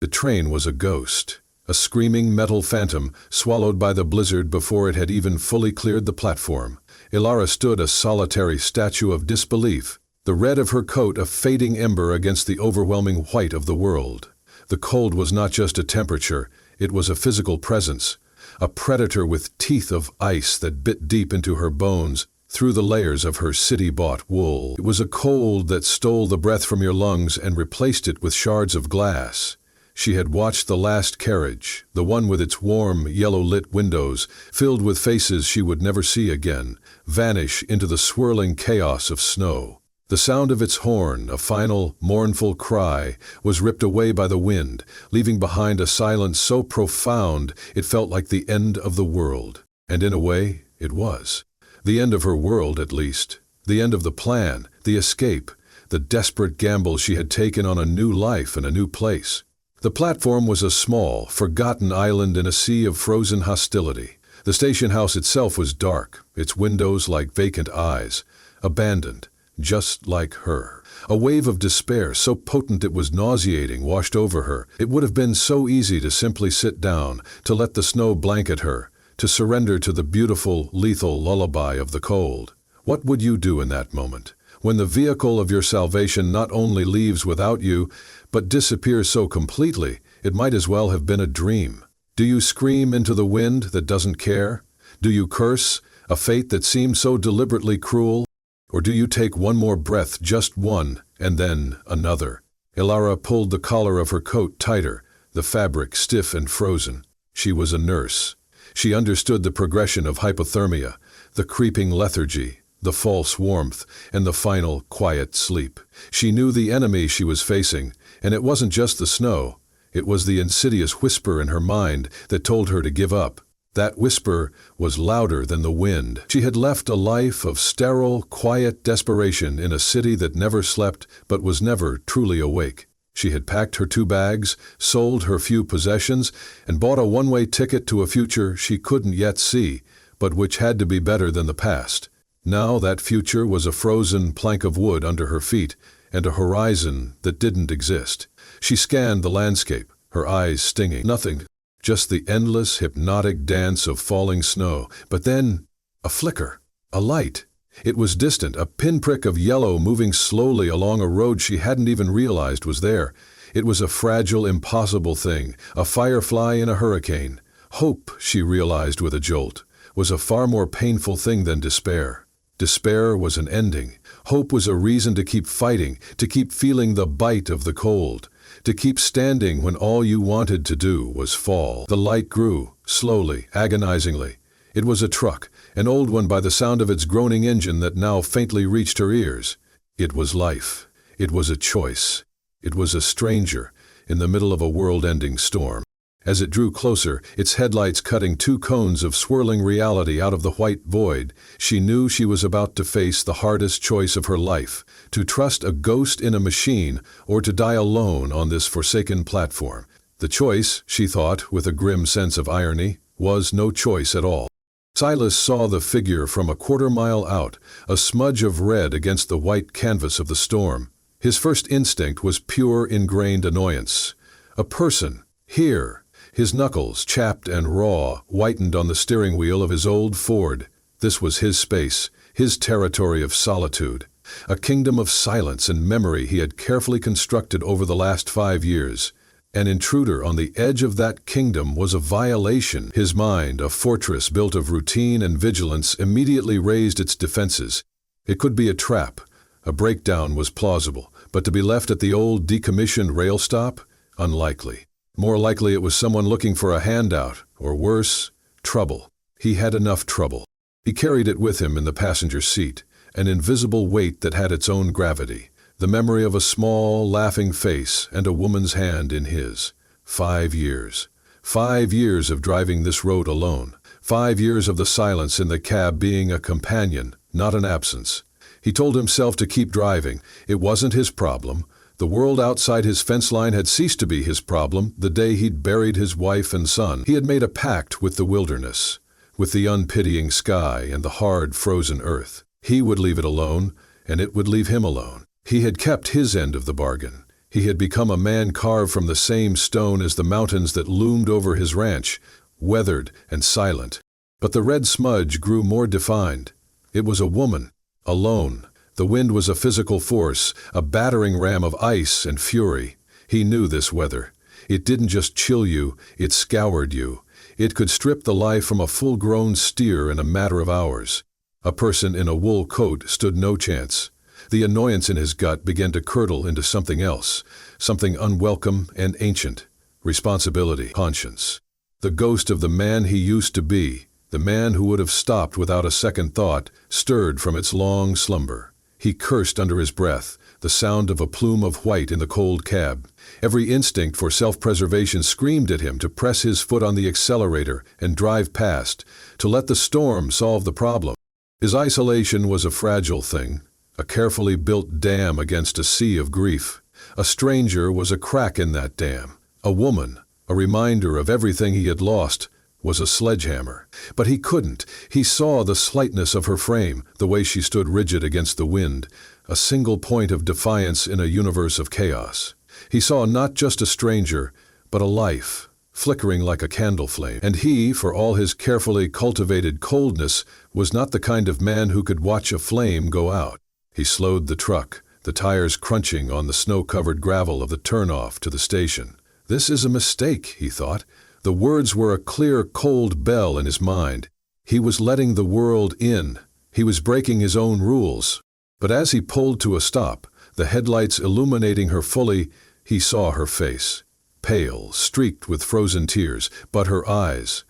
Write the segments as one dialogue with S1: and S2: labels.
S1: The train was a ghost, a screaming metal phantom swallowed by the blizzard before it had even fully cleared the platform. Elara stood a solitary statue of disbelief, the red of her coat a fading ember against the overwhelming white of the world. The cold was not just a temperature, it was a physical presence, a predator with teeth of ice that bit deep into her bones, through the layers of her city-bought wool. It was a cold that stole the breath from your lungs and replaced it with shards of glass. She had watched the last carriage, the one with its warm, yellow-lit windows, filled with faces she would never see again, vanish into the swirling chaos of snow. The sound of its horn, a final, mournful cry, was ripped away by the wind, leaving behind a silence so profound it felt like the end of the world. And in a way, it was. The end of her world, at least. The end of the plan, the escape, the desperate gamble she had taken on a new life and a new place. The platform was a small, forgotten island in a sea of frozen hostility. The station house itself was dark, its windows like vacant eyes, abandoned, just like her. A wave of despair so potent it was nauseating washed over her. It would have been so easy to simply sit down, to let the snow blanket her, to surrender to the beautiful, lethal lullaby of the cold. What would you do in that moment? When the vehicle of your salvation not only leaves without you, but disappears so completely, it might as well have been a dream. Do you scream into the wind that doesn't care? Do you curse a fate that seems so deliberately cruel? Or do you take one more breath, just one, and then another? Elara pulled the collar of her coat tighter, the fabric stiff and frozen. She was a nurse. She understood the progression of hypothermia, the creeping lethargy, the false warmth, and the final, quiet sleep. She knew the enemy she was facing, and it wasn't just the snow. It was the insidious whisper in her mind that told her to give up. That whisper was louder than the wind. She had left a life of sterile, quiet desperation in a city that never slept but was never truly awake. She had packed her 2 bags, sold her few possessions, and bought a one-way ticket to a future she couldn't yet see, but which had to be better than the past. Now that future was a frozen plank of wood under her feet, and a horizon that didn't exist. She scanned the landscape, her eyes stinging. Nothing, just the endless, hypnotic dance of falling snow. But then, a flicker, a light. It was distant, a pinprick of yellow moving slowly along a road she hadn't even realized was there. It was a fragile, impossible thing, a firefly in a hurricane. Hope, she realized with a jolt, was a far more painful thing than despair. Despair was an ending. Hope was a reason to keep fighting, to keep feeling the bite of the cold, to keep standing when all you wanted to do was fall. The light grew, slowly, agonizingly. It was a truck, an old one by the sound of its groaning engine that now faintly reached her ears. It was life. It was a choice. It was a stranger in the middle of a world-ending storm. As it drew closer, its headlights cutting 2 cones of swirling reality out of the white void, she knew she was about to face the hardest choice of her life, to trust a ghost in a machine or to die alone on this forsaken platform. The choice, she thought with a grim sense of irony, was no choice at all. Silas saw the figure from a quarter-mile out, a smudge of red against the white canvas of the storm. His first instinct was pure ingrained annoyance. A person, here. His knuckles, chapped and raw, whitened on the steering wheel of his old Ford. This was his space, his territory of solitude, a kingdom of silence and memory he had carefully constructed over the last 5 years. An intruder on the edge of that kingdom was a violation. His mind, a fortress built of routine and vigilance, immediately raised its defenses. It could be a trap. A breakdown was plausible, but to be left at the old decommissioned rail stop? Unlikely. More likely it was someone looking for a handout, or worse, trouble. He had enough trouble. He carried it with him in the passenger seat, an invisible weight that had its own gravity, the memory of a small, laughing face and a woman's hand in his. 5 years. 5 years of driving this road alone. 5 years of the silence in the cab being a companion, not an absence. He told himself to keep driving. It wasn't his problem. The world outside his fence line had ceased to be his problem the day he'd buried his wife and son. He had made a pact with the wilderness, with the unpitying sky and the hard, frozen earth. He would leave it alone, and it would leave him alone. He had kept his end of the bargain. He had become a man carved from the same stone as the mountains that loomed over his ranch, weathered and silent. But the red smudge grew more defined. It was a woman, alone. The wind was a physical force, a battering ram of ice and fury. He knew this weather. It didn't just chill you, it scoured you. It could strip the life from a full-grown steer in a matter of hours. A person in a wool coat stood no chance. The annoyance in his gut began to curdle into something else, something unwelcome and ancient. Responsibility, conscience. The ghost of the man he used to be, the man who would have stopped without a second thought, stirred from its long slumber. He cursed under his breath, the sound of a plume of white in the cold cab. Every instinct for self-preservation screamed at him to press his foot on the accelerator and drive past, to let the storm solve the problem. His isolation was a fragile thing, a carefully built dam against a sea of grief. A stranger was a crack in that dam. A woman, a reminder of everything he had lost, was a sledgehammer. But he couldn't. He saw the slightness of her frame, the way she stood rigid against the wind, a single point of defiance in a universe of chaos. He saw not just a stranger, but a life, flickering like a candle flame. And he, for all his carefully cultivated coldness, was not the kind of man who could watch a flame go out. He slowed the truck, the tires crunching on the snow-covered gravel of the turnoff to the station. This is a mistake, he thought. The words were a clear, cold bell in his mind. He was letting the world in. He was breaking his own rules. But as he pulled to a stop, the headlights illuminating her fully, he saw her face. Pale, streaked with frozen tears, but her eyes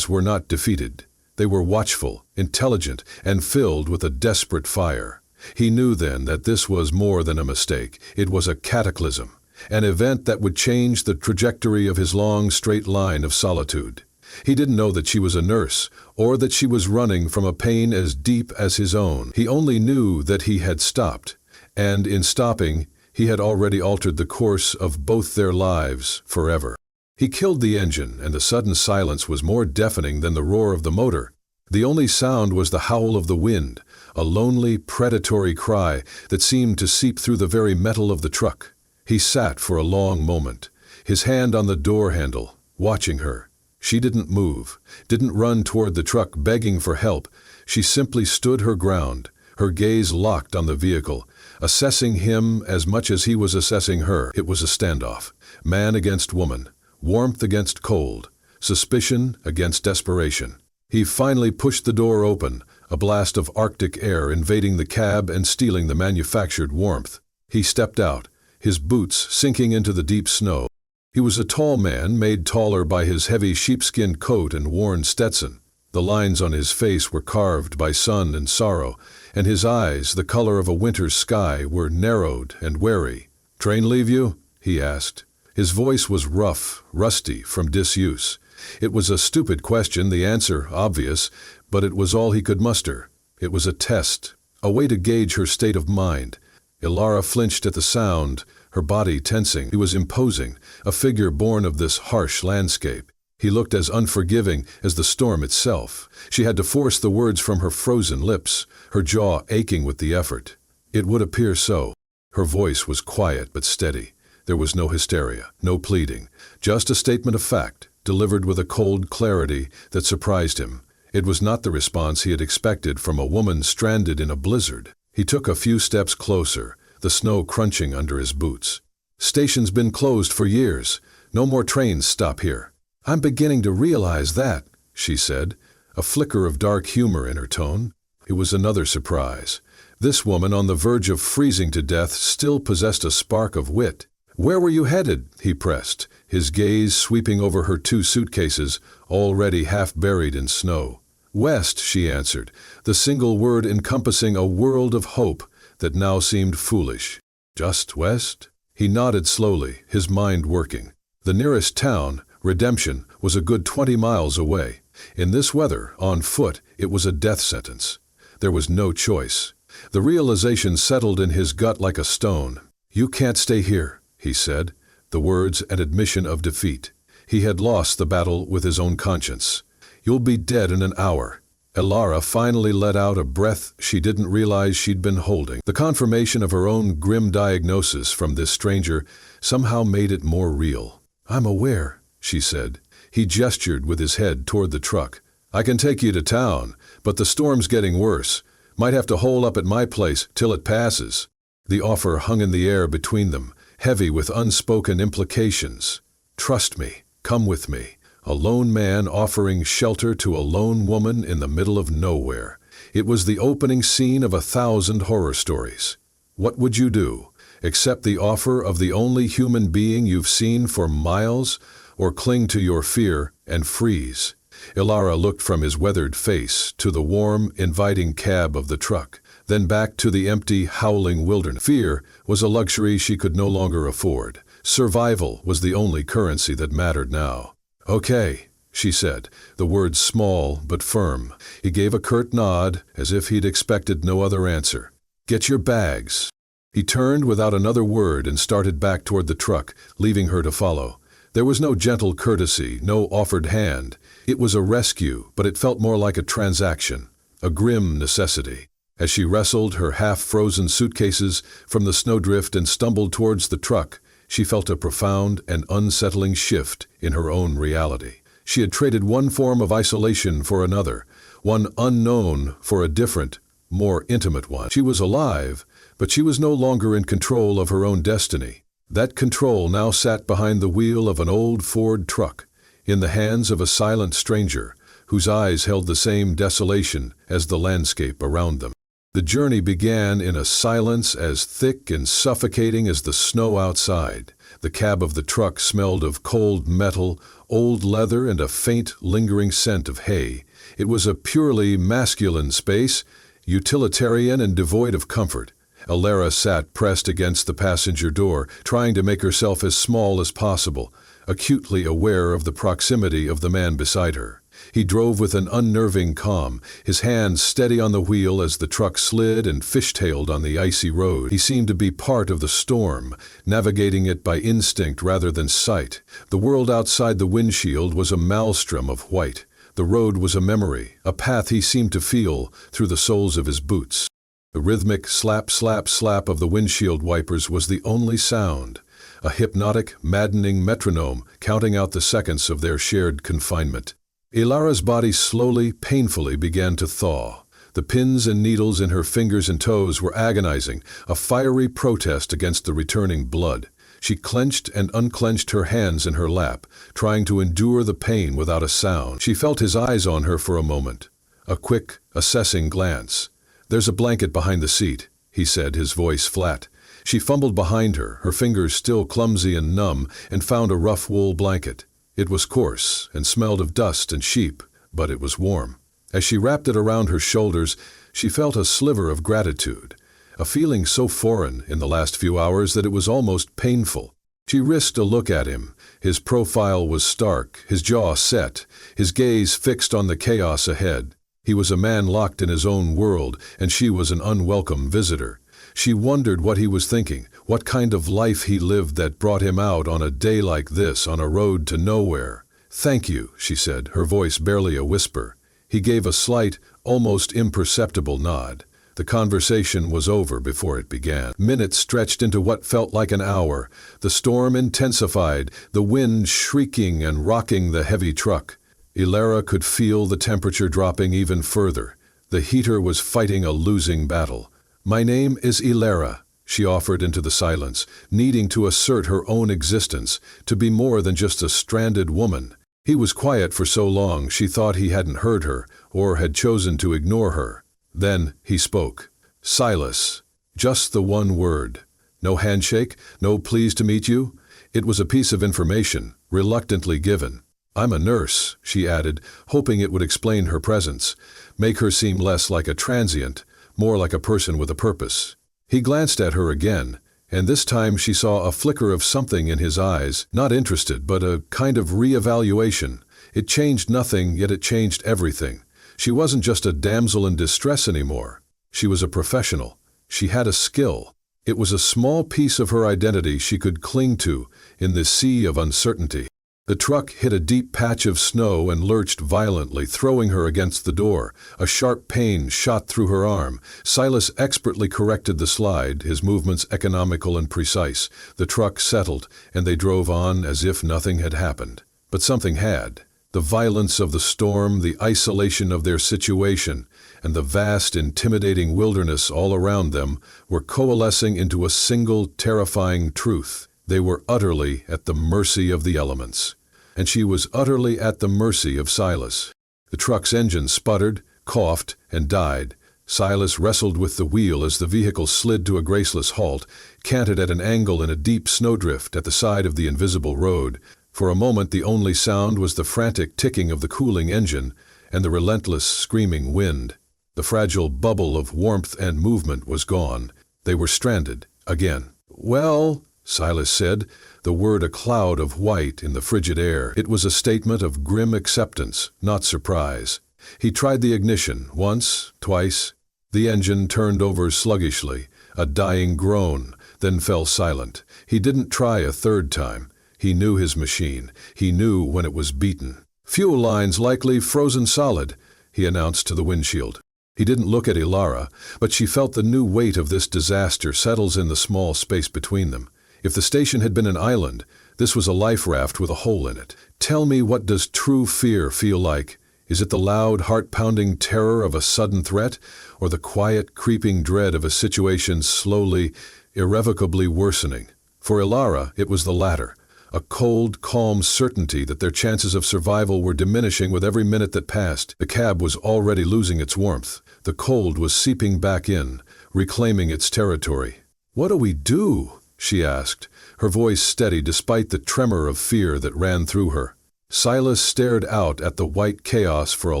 S1: were not defeated. They were watchful, intelligent, and filled with a desperate fire. He knew then that this was more than a mistake. It was a cataclysm, an event that would change the trajectory of his long, straight line of solitude. He didn't know that she was a nurse, or that she was running from a pain as deep as his own. He only knew that he had stopped, and in stopping, he had already altered the course of both their lives forever. He killed the engine, and the sudden silence was more deafening than the roar of the motor. The only sound was the howl of the wind, a lonely, predatory cry that seemed to seep through the very metal of the truck. He sat for a long moment, his hand on the door handle, watching her. She didn't move, didn't run toward the truck begging for help. She simply stood her ground, her gaze locked on the vehicle, assessing him as much as he was assessing her. It was a standoff, man against woman, warmth against cold, suspicion against desperation. He finally pushed the door open, a blast of Arctic air invading the cab and stealing the manufactured warmth. He stepped out, his boots sinking into the deep snow. He was a tall man, made taller by his heavy sheepskin coat and worn Stetson. The lines on his face were carved by sun and sorrow, and his eyes, the color of a winter's sky, were narrowed and wary. "Train leave you?" he asked. His voice was rough, rusty from disuse. It was a stupid question, the answer obvious, but it was all he could muster. It was a test, a way to gauge her state of mind. Elara flinched at the sound, her body tensing. He was imposing, a figure born of this harsh landscape. He looked as unforgiving as the storm itself. She had to force the words from her frozen lips, her jaw aching with the effort. It would appear so. Her voice was quiet but steady. There was no hysteria, no pleading, just a statement of fact, delivered with a cold clarity that surprised him. It was not the response he had expected from a woman stranded in a blizzard. He took a few steps closer, the snow crunching under his boots. "Station's been closed for years. No more trains stop here." "I'm beginning to realize that," she said, a flicker of dark humor in her tone. It was another surprise. This woman, on the verge of freezing to death, still possessed a spark of wit. "Where were you headed?" he pressed, his gaze sweeping over her 2 suitcases, already half buried in snow. "West," she answered, the single word encompassing a world of hope that now seemed foolish. "Just west?" He nodded slowly, his mind working. The nearest town, Redemption, was a good 20 miles away. In this weather, on foot, it was a death sentence. There was no choice. The realization settled in his gut like a stone. "You can't stay here," he said, the words an admission of defeat. He had lost the battle with his own conscience. "You'll be dead in an hour." Elara finally let out a breath she didn't realize she'd been holding. The confirmation of her own grim diagnosis from this stranger somehow made it more real. "I'm aware," she said. He gestured with his head toward the truck. "I can take you to town, but the storm's getting worse. Might have to hole up at my place till it passes." The offer hung in the air between them, heavy with unspoken implications. "Trust me, come with me." A lone man offering shelter to a lone woman in the middle of nowhere. It was the opening scene of 1,000 horror stories. What would you do? Accept the offer of the only human being you've seen for miles, or cling to your fear and freeze? Elara looked from his weathered face to the warm, inviting cab of the truck, then back to the empty, howling wilderness. Fear was a luxury she could no longer afford. Survival was the only currency that mattered now. "Okay," she said, the words small but firm. He gave a curt nod, as if he'd expected no other answer. "Get your bags." He turned without another word and started back toward the truck, leaving her to follow. There was no gentle courtesy, no offered hand. It was a rescue, but it felt more like a transaction, a grim necessity. As she wrestled her half-frozen suitcases from the snowdrift and stumbled towards the truck, she felt a profound and unsettling shift in her own reality. She had traded one form of isolation for another, one unknown for a different, more intimate one. She was alive, but she was no longer in control of her own destiny. That control now sat behind the wheel of an old Ford truck, in the hands of a silent stranger, whose eyes held the same desolation as the landscape around them. The journey began in a silence as thick and suffocating as the snow outside. The cab of the truck smelled of cold metal, old leather, and a faint, lingering scent of hay. It was a purely masculine space, utilitarian and devoid of comfort. Elara sat pressed against the passenger door, trying to make herself as small as possible, acutely aware of the proximity of the man beside her. He drove with an unnerving calm, his hands steady on the wheel as the truck slid and fishtailed on the icy road. He seemed to be part of the storm, navigating it by instinct rather than sight. The world outside the windshield was a maelstrom of white. The road was a memory, a path he seemed to feel through the soles of his boots. The rhythmic slap, slap, slap of the windshield wipers was the only sound, a hypnotic, maddening metronome counting out the seconds of their shared confinement. Elara's body slowly, painfully began to thaw. The pins and needles in her fingers and toes were agonizing, a fiery protest against the returning blood. She clenched and unclenched her hands in her lap, trying to endure the pain without a sound. She felt his eyes on her for a moment, a quick, assessing glance. "There's a blanket behind the seat," he said, his voice flat. She fumbled behind her, her fingers still clumsy and numb, and found a rough wool blanket. It was coarse and smelled of dust and sheep, but it was warm. As she wrapped it around her shoulders, she felt a sliver of gratitude, a feeling so foreign in the last few hours that it was almost painful. She risked a look at him. His profile was stark, his jaw set, his gaze fixed on the chaos ahead. He was a man locked in his own world, and she was an unwelcome visitor. She wondered what he was thinking, what kind of life he lived that brought him out on a day like this on a road to nowhere. "Thank you," she said, her voice barely a whisper. He gave a slight, almost imperceptible nod. The conversation was over before it began. Minutes stretched into what felt like an hour. The storm intensified, the wind shrieking and rocking the heavy truck. Elara could feel the temperature dropping even further. The heater was fighting a losing battle. "My name is Elara," she offered into the silence, needing to assert her own existence, to be more than just a stranded woman. He was quiet for so long she thought he hadn't heard her, or had chosen to ignore her. Then he spoke. "Silas." Just the one word. No handshake, no pleased to meet you. It was a piece of information, reluctantly given. "I'm a nurse," she added, hoping it would explain her presence, make her seem less like a transient, more like a person with a purpose. He glanced at her again, and this time she saw a flicker of something in his eyes, not interested, but a kind of re-evaluation. It changed nothing, yet it changed everything. She wasn't just a damsel in distress anymore. She was a professional. She had a skill. It was a small piece of her identity she could cling to in this sea of uncertainty. The truck hit a deep patch of snow and lurched violently, throwing her against the door. A sharp pain shot through her arm. Silas expertly corrected the slide, his movements economical and precise. The truck settled, and they drove on as if nothing had happened. But something had. The violence of the storm, the isolation of their situation, and the vast, intimidating wilderness all around them were coalescing into a single, terrifying truth. They were utterly at the mercy of the elements. And she was utterly at the mercy of Silas. The truck's engine sputtered, coughed, and died. Silas wrestled with the wheel as the vehicle slid to a graceless halt, canted at an angle in a deep snowdrift at the side of the invisible road. For a moment the only sound was the frantic ticking of the cooling engine and the relentless screaming wind. The fragile bubble of warmth and movement was gone. They were stranded again. "Well," Silas said, the word a cloud of white in the frigid air. It was a statement of grim acceptance, not surprise. He tried the ignition once, twice. The engine turned over sluggishly, a dying groan, then fell silent. He didn't try a third time. He knew his machine. He knew when it was beaten. "Fuel lines likely frozen solid," he announced to the windshield. He didn't look at Elara, but she felt the new weight of this disaster settles in the small space between them. If the station had been an island, this was a life raft with a hole in it. "Tell me, what does true fear feel like? Is it the loud, heart-pounding terror of a sudden threat, or the quiet, creeping dread of a situation slowly, irrevocably worsening?" For Elara, it was the latter. A cold, calm certainty that their chances of survival were diminishing with every minute that passed. The cab was already losing its warmth. The cold was seeping back in, reclaiming its territory. "What do we do?" she asked, her voice steady despite the tremor of fear that ran through her. Silas stared out at the white chaos for a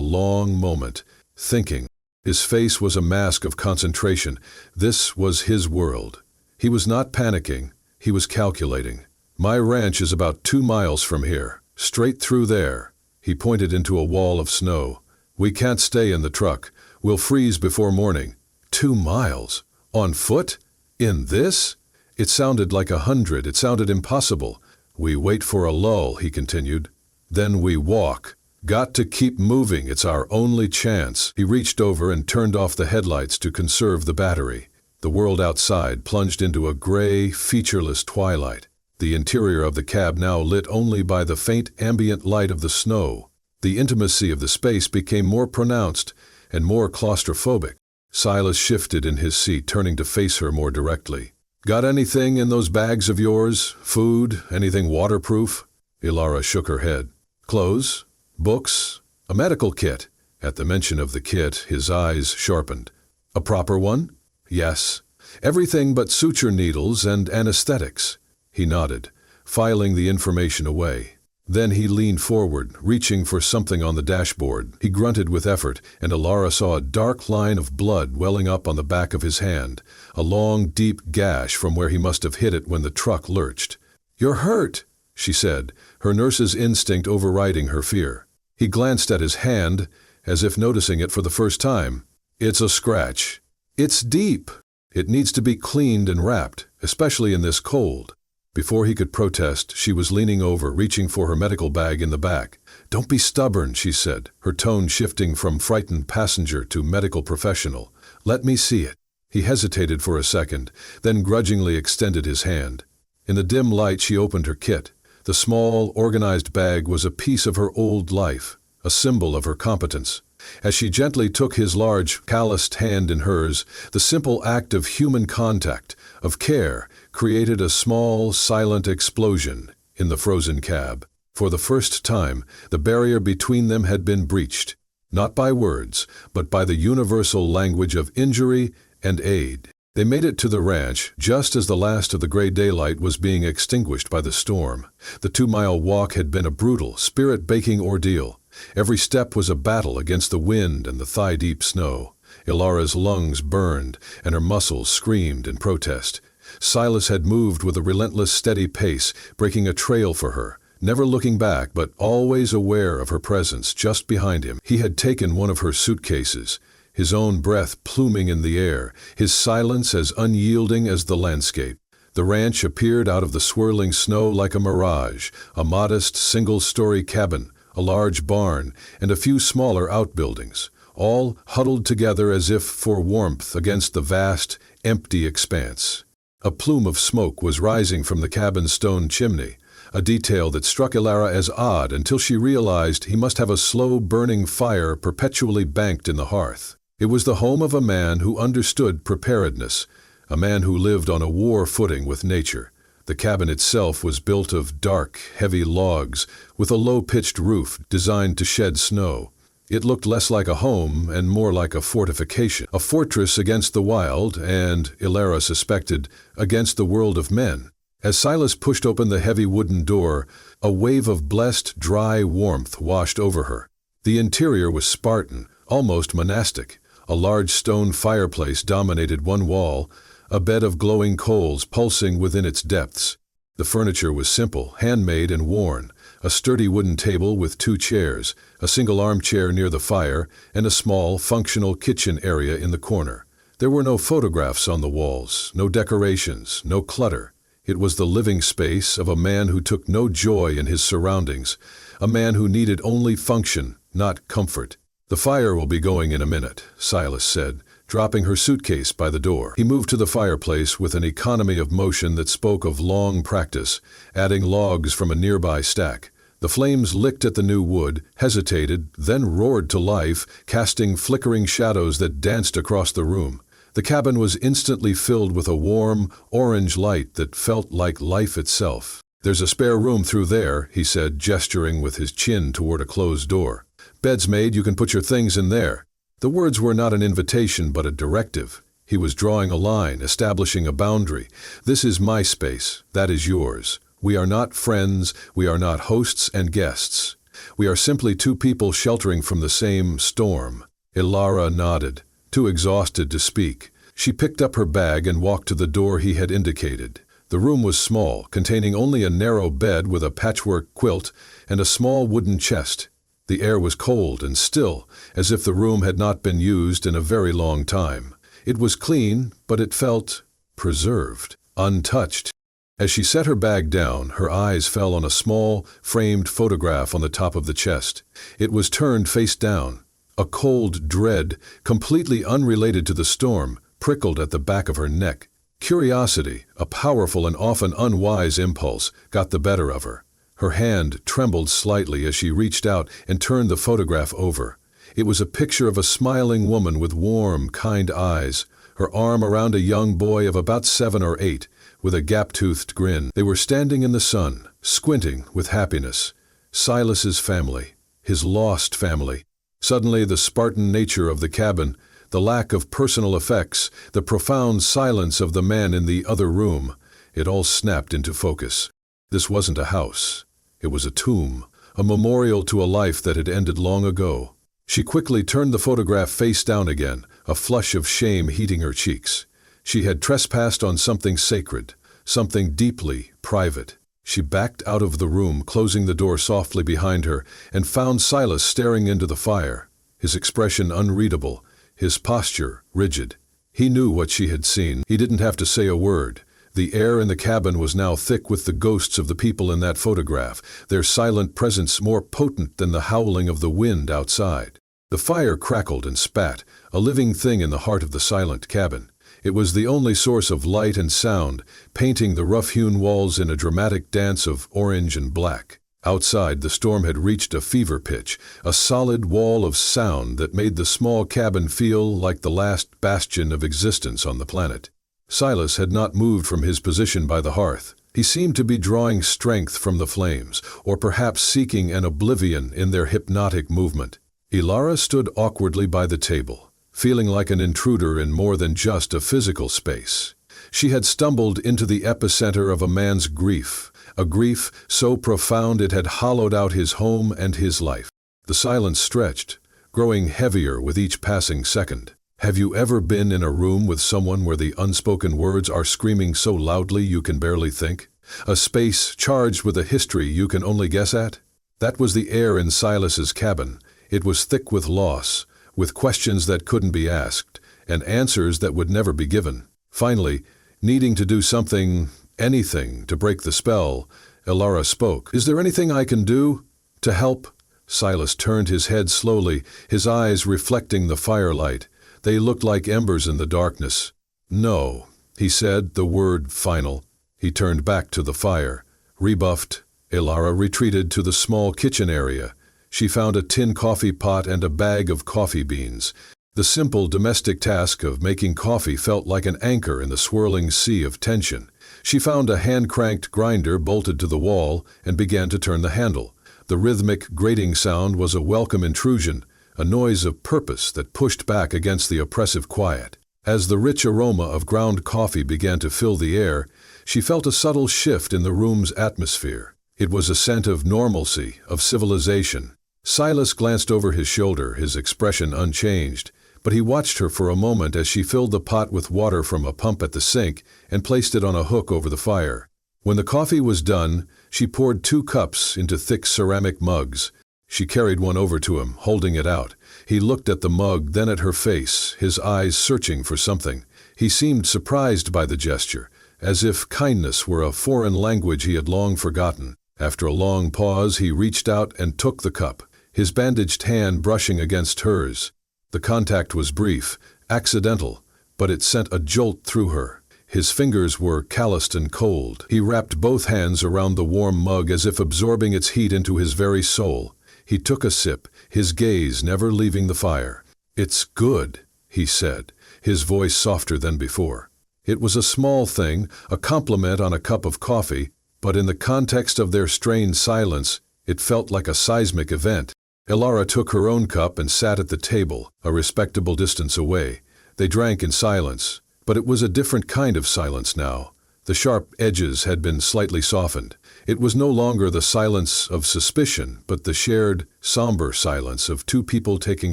S1: long moment, thinking. His face was a mask of concentration. This was his world. He was not panicking. He was calculating. "My ranch is about 2 miles from here, straight through there." He pointed into a wall of snow. "We can't stay in the truck. We'll freeze before morning." 2 miles? On foot? In this? It sounded like 100. It sounded impossible. "We wait for a lull," he continued. "Then we walk. Got to keep moving. It's our only chance." He reached over and turned off the headlights to conserve the battery. The world outside plunged into a gray, featureless twilight. The interior of the cab now lit only by the faint ambient light of the snow. The intimacy of the space became more pronounced and more claustrophobic. Silas shifted in his seat, turning to face her more directly. "Got anything in those bags of yours? Food? Anything waterproof?" Elara shook her head. "Clothes? Books? A medical kit?" At the mention of the kit, his eyes sharpened. "A proper one?" "Yes. Everything but suture needles and anesthetics." He nodded, filing the information away. Then he leaned forward, reaching for something on the dashboard. He grunted with effort, and Elara saw a dark line of blood welling up on the back of his hand, a long, deep gash from where he must have hit it when the truck lurched. "You're hurt," she said, her nurse's instinct overriding her fear. He glanced at his hand, as if noticing it for the first time. "It's a scratch. It's deep. It needs to be cleaned and wrapped, especially in this cold." Before he could protest, she was leaning over, reaching for her medical bag in the back. "Don't be stubborn," she said, her tone shifting from frightened passenger to medical professional. "Let me see it." He hesitated for a second, then grudgingly extended his hand. In the dim light she opened her kit. The small, organized bag was a piece of her old life, a symbol of her competence. As she gently took his large, calloused hand in hers, the simple act of human contact, of care, created a small, silent explosion in the frozen cab. For the first time, the barrier between them had been breached, not by words, but by the universal language of injury and aid. They made it to the ranch just as the last of the gray daylight was being extinguished by the storm. The 2-mile walk had been a brutal, spirit-baking ordeal. Every step was a battle against the wind and the thigh-deep snow. Elara's lungs burned, and her muscles screamed in protest. Silas had moved with a relentless, steady pace, breaking a trail for her, never looking back but always aware of her presence just behind him. He had taken one of her suitcases, his own breath pluming in the air, his silence as unyielding as the landscape. The ranch appeared out of the swirling snow like a mirage, a modest single-story cabin, a large barn, and a few smaller outbuildings, all huddled together as if for warmth against the vast, empty expanse. A plume of smoke was rising from the cabin's stone chimney, a detail that struck Elara as odd until she realized he must have a slow-burning fire perpetually banked in the hearth. It was the home of a man who understood preparedness, a man who lived on a war footing with nature. The cabin itself was built of dark, heavy logs with a low-pitched roof designed to shed snow. It looked less like a home and more like a fortification, a fortress against the wild and, Elara suspected, against the world of men. As Silas pushed open the heavy wooden door, a wave of blessed, dry warmth washed over her. The interior was Spartan, almost monastic. A large stone fireplace dominated one wall, a bed of glowing coals pulsing within its depths. The furniture was simple, handmade and worn. A sturdy wooden table with 2 chairs, a single armchair near the fire, and a small, functional kitchen area in the corner. There were no photographs on the walls, no decorations, no clutter. It was the living space of a man who took no joy in his surroundings, a man who needed only function, not comfort. "The fire will be going in a minute," Silas said, dropping her suitcase by the door. He moved to the fireplace with an economy of motion that spoke of long practice, adding logs from a nearby stack. The flames licked at the new wood, hesitated, then roared to life, casting flickering shadows that danced across the room. The cabin was instantly filled with a warm, orange light that felt like life itself. "There's a spare room through there," he said, gesturing with his chin toward a closed door. "Bed's made, you can put your things in there." The words were not an invitation but a directive. He was drawing a line, establishing a boundary. "This is my space, that is yours. We are not friends, we are not hosts and guests. We are simply 2 people sheltering from the same storm." Elara nodded, too exhausted to speak. She picked up her bag and walked to the door he had indicated. The room was small, containing only a narrow bed with a patchwork quilt and a small wooden chest. The air was cold and still, as if the room had not been used in a very long time. It was clean, but it felt preserved, untouched. As she set her bag down, her eyes fell on a small, framed photograph on the top of the chest. It was turned face down. A cold dread, completely unrelated to the storm, prickled at the back of her neck. Curiosity, a powerful and often unwise impulse, got the better of her. Her hand trembled slightly as she reached out and turned the photograph over. It was a picture of a smiling woman with warm, kind eyes, her arm around a young boy of about 7 or 8, with a gap-toothed grin. They were standing in the sun, squinting with happiness. Silas's family, his lost family. Suddenly, the Spartan nature of the cabin, the lack of personal effects, the profound silence of the man in the other room, it all snapped into focus. This wasn't a house. It was a tomb, a memorial to a life that had ended long ago. She quickly turned the photograph face down again, a flush of shame heating her cheeks. She had trespassed on something sacred, something deeply private. She backed out of the room, closing the door softly behind her, and found Silas staring into the fire, his expression unreadable, his posture rigid. He knew what she had seen. He didn't have to say a word. The air in the cabin was now thick with the ghosts of the people in that photograph, their silent presence more potent than the howling of the wind outside. The fire crackled and spat, a living thing in the heart of the silent cabin. It was the only source of light and sound, painting the rough-hewn walls in a dramatic dance of orange and black. Outside, the storm had reached a fever pitch, a solid wall of sound that made the small cabin feel like the last bastion of existence on the planet. Silas had not moved from his position by the hearth. He seemed to be drawing strength from the flames, or perhaps seeking an oblivion in their hypnotic movement. Elara stood awkwardly by the table, feeling like an intruder in more than just a physical space. She had stumbled into the epicenter of a man's grief, a grief so profound it had hollowed out his home and his life. The silence stretched, growing heavier with each passing second. Have you ever been in a room with someone where the unspoken words are screaming so loudly you can barely think? A space charged with a history you can only guess at? That was the air in Silas's cabin. It was thick with loss, with questions that couldn't be asked, and answers that would never be given. Finally, needing to do something, anything to break the spell. Elara spoke. "Is there anything I can do to help?" Silas turned his head slowly, his eyes reflecting the firelight. They looked like embers in the darkness. "No," he said, the word final. He turned back to the fire. Rebuffed, Elara retreated to the small kitchen area. She found a tin coffee pot and a bag of coffee beans. The simple domestic task of making coffee felt like an anchor in the swirling sea of tension. She found a hand-cranked grinder bolted to the wall and began to turn the handle. The rhythmic, grating sound was a welcome intrusion, a noise of purpose that pushed back against the oppressive quiet. As the rich aroma of ground coffee began to fill the air, she felt a subtle shift in the room's atmosphere. It was a scent of normalcy, of civilization. Silas glanced over his shoulder, his expression unchanged, but he watched her for a moment as she filled the pot with water from a pump at the sink and placed it on a hook over the fire. When the coffee was done, she poured 2 cups into thick ceramic mugs. She carried one over to him, holding it out. He looked at the mug, then at her face, his eyes searching for something. He seemed surprised by the gesture, as if kindness were a foreign language he had long forgotten. After a long pause, he reached out and took the cup, his bandaged hand brushing against hers. The contact was brief, accidental, but it sent a jolt through her. His fingers were calloused and cold. He wrapped both hands around the warm mug as if absorbing its heat into his very soul. He took a sip, his gaze never leaving the fire. "It's good," he said, his voice softer than before. It was a small thing, a compliment on a cup of coffee, but in the context of their strained silence, it felt like a seismic event. Elara took her own cup and sat at the table, a respectable distance away. They drank in silence, but it was a different kind of silence now. The sharp edges had been slightly softened. It was no longer the silence of suspicion, but the shared, somber silence of 2 people taking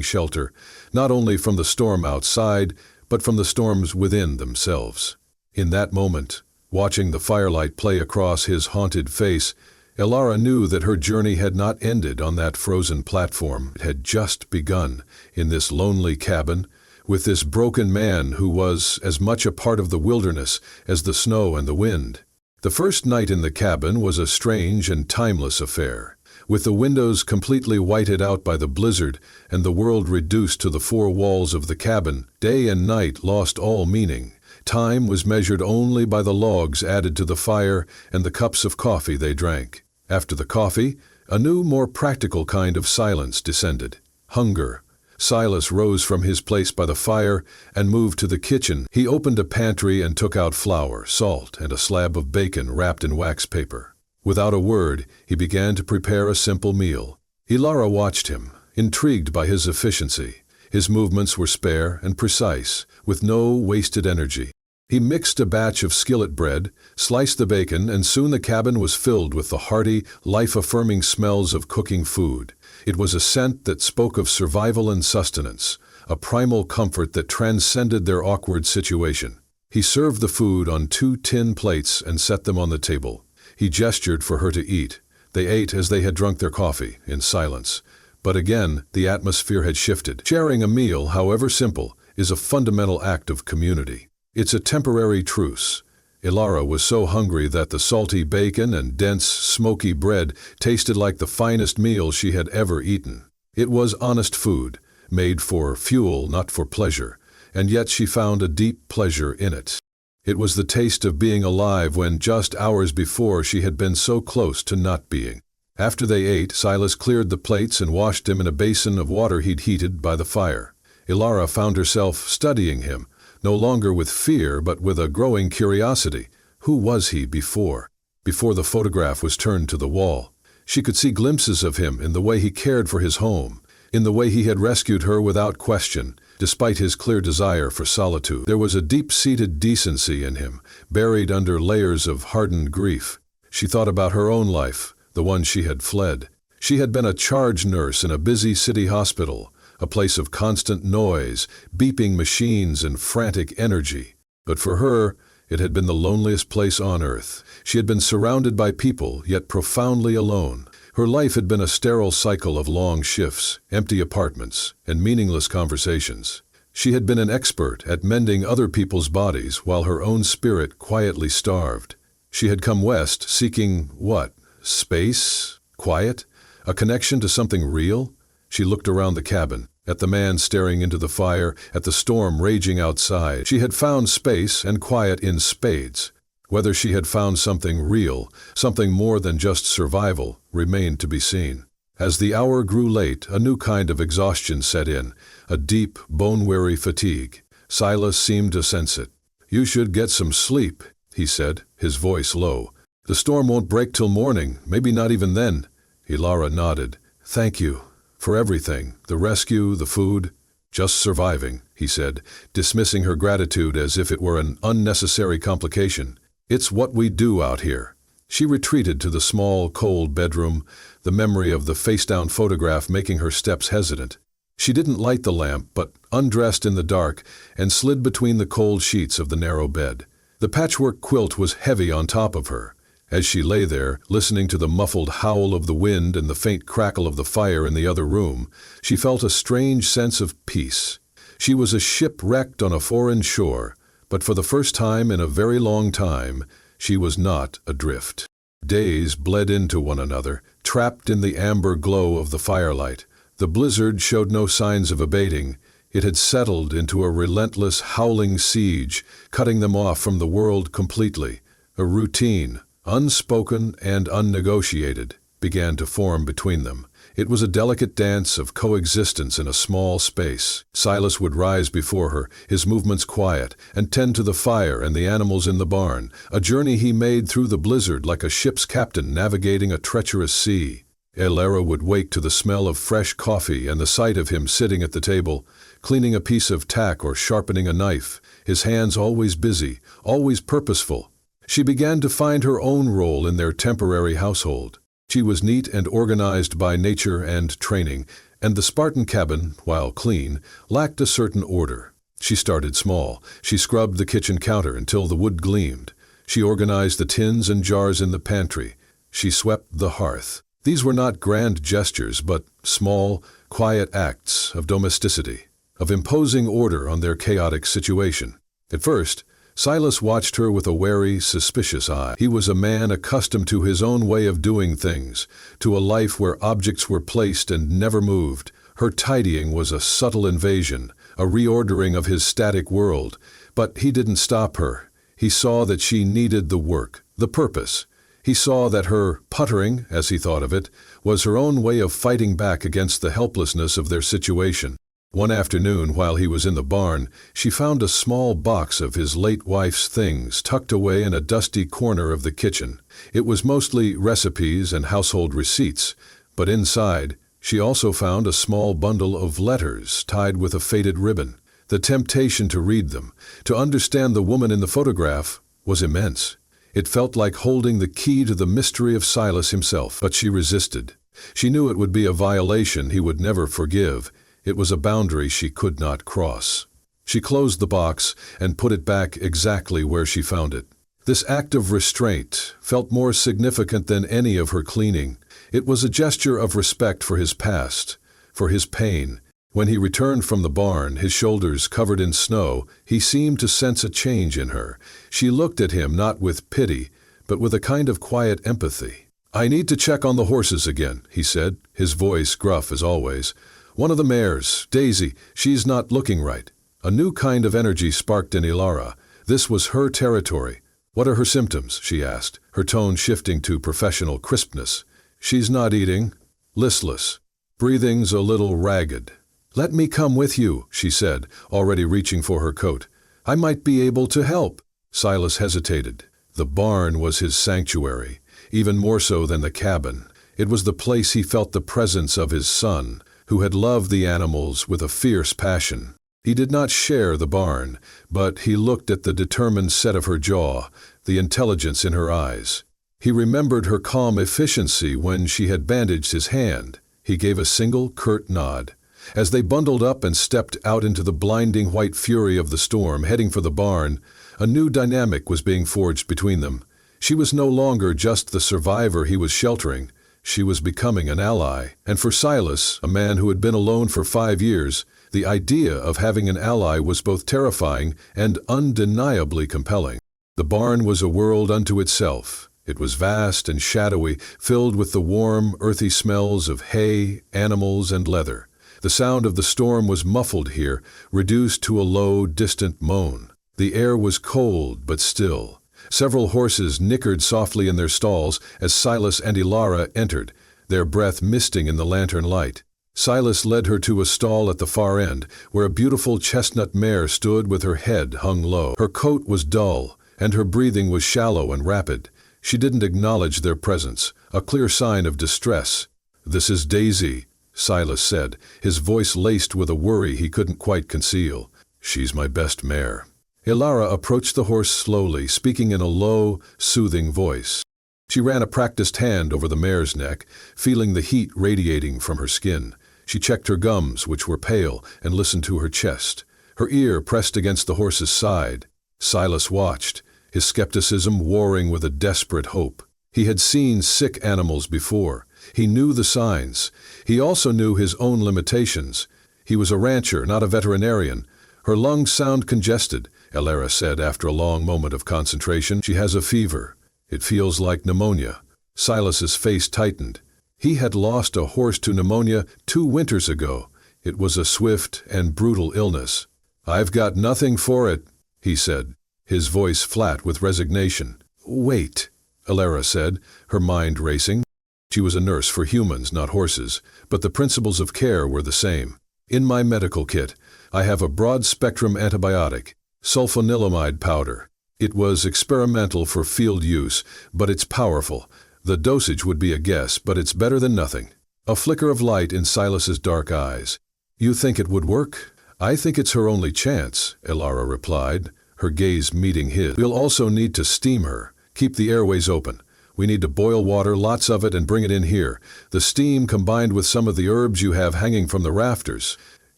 S1: shelter, not only from the storm outside, but from the storms within themselves. In that moment, watching the firelight play across his haunted face, Elara knew that her journey had not ended on that frozen platform. It had just begun, in this lonely cabin, with this broken man who was as much a part of the wilderness as the snow and the wind. The first night in the cabin was a strange and timeless affair. With the windows completely whited out by the blizzard and the world reduced to the 4 walls of the cabin, day and night lost all meaning. Time was measured only by the logs added to the fire and the cups of coffee they drank. After the coffee, a new, more practical kind of silence descended. Hunger. Silas rose from his place by the fire and moved to the kitchen. He opened a pantry and took out flour, salt, and a slab of bacon wrapped in wax paper. Without a word, he began to prepare a simple meal. Elara watched him, intrigued by his efficiency. His movements were spare and precise, with no wasted energy. He mixed a batch of skillet bread, sliced the bacon, and soon the cabin was filled with the hearty, life-affirming smells of cooking food. It was a scent that spoke of survival and sustenance, a primal comfort that transcended their awkward situation. He served the food on 2 tin plates and set them on the table. He gestured for her to eat. They ate as they had drunk their coffee, in silence. But again, the atmosphere had shifted. Sharing a meal, however simple, is a fundamental act of community. It's a temporary truce. Elara was so hungry that the salty bacon and dense, smoky bread tasted like the finest meal she had ever eaten. It was honest food, made for fuel, not for pleasure, and yet she found a deep pleasure in it. It was the taste of being alive when just hours before she had been so close to not being. After they ate, Silas cleared the plates and washed him in a basin of water he'd heated by the fire. Elara found herself studying him, no longer with fear but with a growing curiosity. Who was he before the photograph was turned to the wall? She could see glimpses of him in the way he cared for his home, in the way he had rescued her without question, despite his clear desire for solitude. There was a deep-seated decency in him, buried under layers of hardened grief. She thought about her own life, the one she had fled. She had been a charge nurse in a busy city hospital, a place of constant noise, beeping machines, and frantic energy. But for her, it had been the loneliest place on earth. She had been surrounded by people, yet profoundly alone. Her life had been a sterile cycle of long shifts, empty apartments, and meaningless conversations. She had been an expert at mending other people's bodies while her own spirit quietly starved. She had come west seeking what? Space? Quiet? A connection to something real? She looked around the cabin, at the man staring into the fire, at the storm raging outside. She had found space and quiet in spades. Whether she had found something real, something more than just survival, remained to be seen. As the hour grew late, a new kind of exhaustion set in, a deep, bone-weary fatigue. Silas seemed to sense it. "You should get some sleep," he said, his voice low. "The storm won't break till morning, maybe not even then." Elara nodded. "Thank you. For everything, the rescue, the food." "Just surviving," he said, dismissing her gratitude as if it were an unnecessary complication. "It's what we do out here." She retreated to the small, cold bedroom, the memory of the face-down photograph making her steps hesitant. She didn't light the lamp, but undressed in the dark and slid between the cold sheets of the narrow bed. The patchwork quilt was heavy on top of her. As she lay there, listening to the muffled howl of the wind and the faint crackle of the fire in the other room, she felt a strange sense of peace. She was a ship wrecked on a foreign shore, but for the first time in a very long time, she was not adrift. Days bled into one another, trapped in the amber glow of the firelight. The blizzard showed no signs of abating. It had settled into a relentless, howling siege, cutting them off from the world completely. A routine, unspoken and unnegotiated, began to form between them. It was a delicate dance of coexistence in a small space. Silas would rise before her, his movements quiet, and tend to the fire and the animals in the barn, a journey he made through the blizzard like a ship's captain navigating a treacherous sea. Elara would wake to the smell of fresh coffee and the sight of him sitting at the table, cleaning a piece of tack or sharpening a knife, his hands always busy, always purposeful. She began to find her own role in their temporary household. She was neat and organized by nature and training, and the Spartan cabin, while clean, lacked a certain order. She started small. She scrubbed the kitchen counter until the wood gleamed. She organized the tins and jars in the pantry. She swept the hearth. These were not grand gestures, but small, quiet acts of domesticity, of imposing order on their chaotic situation. At first, Silas watched her with a wary, suspicious eye. He was a man accustomed to his own way of doing things, to a life where objects were placed and never moved. Her tidying was a subtle invasion, a reordering of his static world. But he didn't stop her. He saw that she needed the work, the purpose. He saw that her puttering, as he thought of it, was her own way of fighting back against the helplessness of their situation. One afternoon, while he was in the barn, she found a small box of his late wife's things tucked away in a dusty corner of the kitchen. It was mostly recipes and household receipts, but inside, she also found a small bundle of letters tied with a faded ribbon. The temptation to read them, to understand the woman in the photograph, was immense. It felt like holding the key to the mystery of Silas himself, but she resisted. She knew it would be a violation he would never forgive. It was a boundary she could not cross. She closed the box and put it back exactly where she found it. This act of restraint felt more significant than any of her cleaning. It was a gesture of respect for his past, for his pain. When he returned from the barn, his shoulders covered in snow, he seemed to sense a change in her. She looked at him not with pity, but with a kind of quiet empathy. "I need to check on the horses again," he said, his voice gruff as always. "One of the mares, Daisy, she's not looking right." A new kind of energy sparked in Elara. This was her territory. "What are her symptoms?" she asked, her tone shifting to professional crispness. "She's not eating. Listless. Breathing's a little ragged." "Let me come with you," she said, already reaching for her coat. "I might be able to help." Silas hesitated. The barn was his sanctuary, even more so than the cabin. It was the place he felt the presence of his son, who had loved the animals with a fierce passion. He did not share the barn, but he looked at the determined set of her jaw, the intelligence in her eyes. He remembered her calm efficiency when she had bandaged his hand. He gave a single, curt nod. As they bundled up and stepped out into the blinding white fury of the storm, heading for the barn, a new dynamic was being forged between them. She was no longer just the survivor he was sheltering. She was becoming an ally, and for Silas, a man who had been alone for 5 years, the idea of having an ally was both terrifying and undeniably compelling. The barn was a world unto itself. It was vast and shadowy, filled with the warm, earthy smells of hay, animals, and leather. The sound of the storm was muffled here, reduced to a low, distant moan. The air was cold but still. Several horses nickered softly in their stalls as Silas and Elara entered, their breath misting in the lantern light. Silas led her to a stall at the far end, where a beautiful chestnut mare stood with her head hung low. Her coat was dull, and her breathing was shallow and rapid. She didn't acknowledge their presence, a clear sign of distress. "This is Daisy," Silas said, his voice laced with a worry he couldn't quite conceal. "She's my best mare." Elara approached the horse slowly, speaking in a low, soothing voice. She ran a practiced hand over the mare's neck, feeling the heat radiating from her skin. She checked her gums, which were pale, and listened to her chest. Her ear pressed against the horse's side. Silas watched, his skepticism warring with a desperate hope. He had seen sick animals before. He knew the signs. He also knew his own limitations. He was a rancher, not a veterinarian. "Her lungs sound congested," Elara said after a long moment of concentration. "She has a fever. It feels like pneumonia." Silas's face tightened. He had lost a horse to pneumonia 2 winters ago. It was a swift and brutal illness. "I've got nothing for it," he said, his voice flat with resignation. "Wait," Elara said, her mind racing. She was a nurse for humans, not horses, but the principles of care were the same. "In my medical kit, I have a broad-spectrum antibiotic, sulfonilamide powder. It was experimental for field use, but it's powerful. The dosage would be a guess, but it's better than nothing." A flicker of light in Silas's dark eyes. "You think it would work?" "I think it's her only chance," Elara replied, her gaze meeting his. "We'll also need to steam her. Keep the airways open. We need to boil water, lots of it, and bring it in here. The steam combined with some of the herbs you have hanging from the rafters.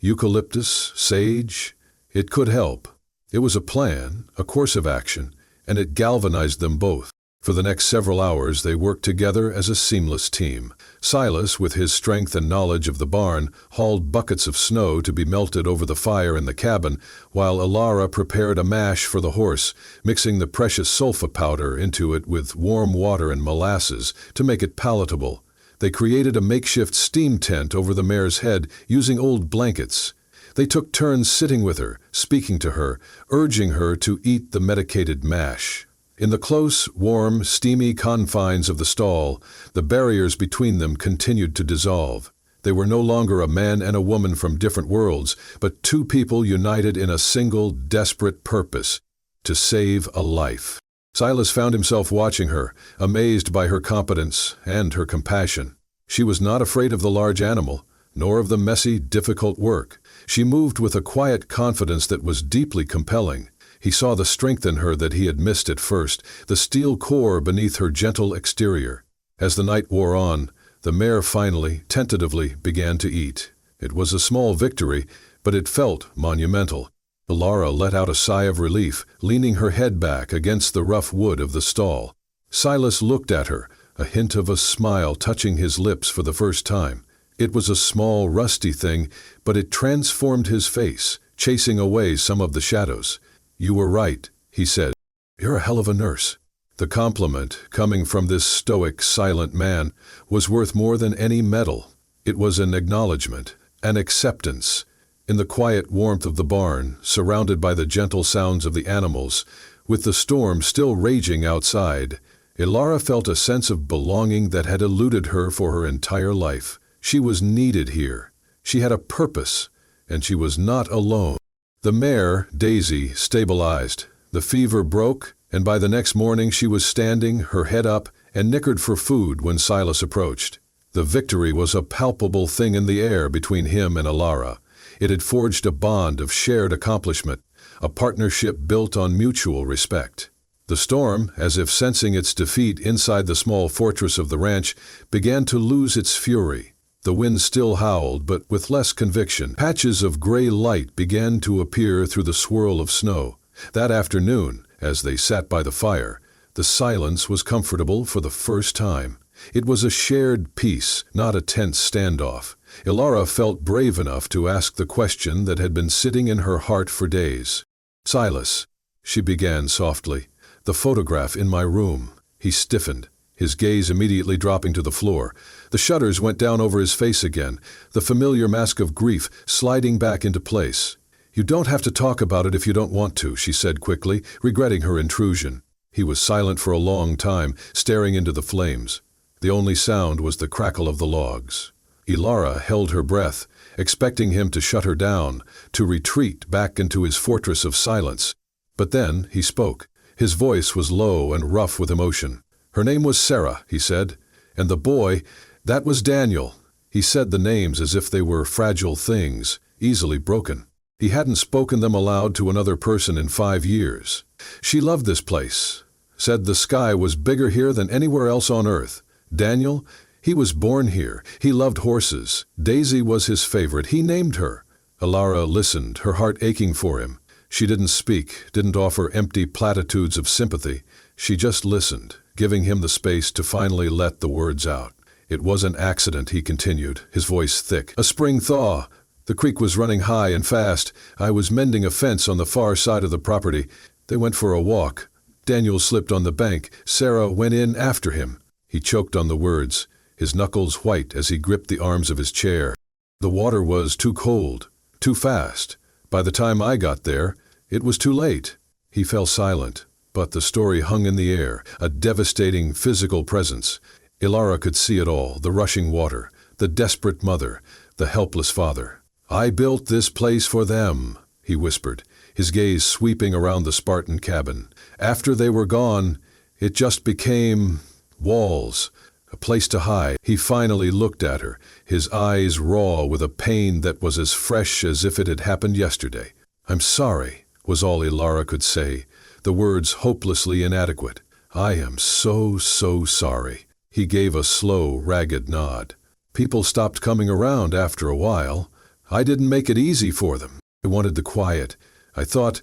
S1: Eucalyptus, sage. It could help." It was a plan, a course of action, and it galvanized them both. For the next several hours they worked together as a seamless team. Silas, with his strength and knowledge of the barn, hauled buckets of snow to be melted over the fire in the cabin, while Elara prepared a mash for the horse, mixing the precious sulfa powder into it with warm water and molasses to make it palatable. They created a makeshift steam tent over the mare's head using old blankets. They took turns sitting with her, speaking to her, urging her to eat the medicated mash. In the close, warm, steamy confines of the stall, the barriers between them continued to dissolve. They were no longer a man and a woman from different worlds, but 2 people united in a single, desperate purpose: to save a life. Silas found himself watching her, amazed by her competence and her compassion. She was not afraid of the large animal, nor of the messy, difficult work. She moved with a quiet confidence that was deeply compelling. He saw the strength in her that he had missed at first, the steel core beneath her gentle exterior. As the night wore on, the mare finally, tentatively, began to eat. It was a small victory, but it felt monumental. Elara let out a sigh of relief, leaning her head back against the rough wood of the stall. Silas looked at her, a hint of a smile touching his lips for the first time. It was a small, rusty thing, but it transformed his face, chasing away some of the shadows. "You were right," he said. "You're a hell of a nurse." The compliment, coming from this stoic, silent man, was worth more than any medal. It was an acknowledgement, an acceptance. In the quiet warmth of the barn, surrounded by the gentle sounds of the animals, with the storm still raging outside, Elara felt a sense of belonging that had eluded her for her entire life. She was needed here. She had a purpose, and she was not alone. The mare, Daisy, stabilized. The fever broke, and by the next morning she was standing, her head up, and nickered for food when Silas approached. The victory was a palpable thing in the air between him and Elara. It had forged a bond of shared accomplishment, a partnership built on mutual respect. The storm, as if sensing its defeat inside the small fortress of the ranch, began to lose its fury. The wind still howled, but with less conviction. Patches of gray light began to appear through the swirl of snow. That afternoon, as they sat by the fire, the silence was comfortable for the first time. It was a shared peace, not a tense standoff. Elara felt brave enough to ask the question that had been sitting in her heart for days. "Silas," she began softly, The photograph in my room. He stiffened, his gaze immediately dropping to the floor. The shutters went down over his face again, the familiar mask of grief sliding back into place. "You don't have to talk about it if you don't want to," she said quickly, regretting her intrusion. He was silent for a long time, staring into the flames. The only sound was the crackle of the logs. Elara held her breath, expecting him to shut her down, to retreat back into his fortress of silence. But then he spoke. His voice was low and rough with emotion. "Her name was Sarah," he said, "and the boy, that was Daniel." He said the names as if they were fragile things, easily broken. He hadn't spoken them aloud to another person in 5 years. "She loved this place. Said the sky was bigger here than anywhere else on earth. Daniel, he was born here. He loved horses. Daisy was his favorite. He named her." Elara listened, her heart aching for him. She didn't speak, didn't offer empty platitudes of sympathy. She just listened, giving him the space to finally let the words out. "It was an accident," he continued, his voice thick. "A spring thaw. The creek was running high and fast. I was mending a fence on the far side of the property. They went for a walk. Daniel slipped on the bank. Sarah went in after him." He choked on the words, his knuckles white as he gripped the arms of his chair. "The water was too cold, too fast. By the time I got there, it was too late." He fell silent, but the story hung in the air, a devastating physical presence. Elara could see it all, the rushing water, the desperate mother, the helpless father. "I built this place for them," he whispered, his gaze sweeping around the Spartan cabin. "After they were gone, it just became walls, a place to hide." He finally looked at her, his eyes raw with a pain that was as fresh as if it had happened yesterday. "I'm sorry," was all Elara could say, the words hopelessly inadequate. "I am so sorry." He gave a slow, ragged nod. "People stopped coming around after a while. I didn't make it easy for them. I wanted the quiet. I thought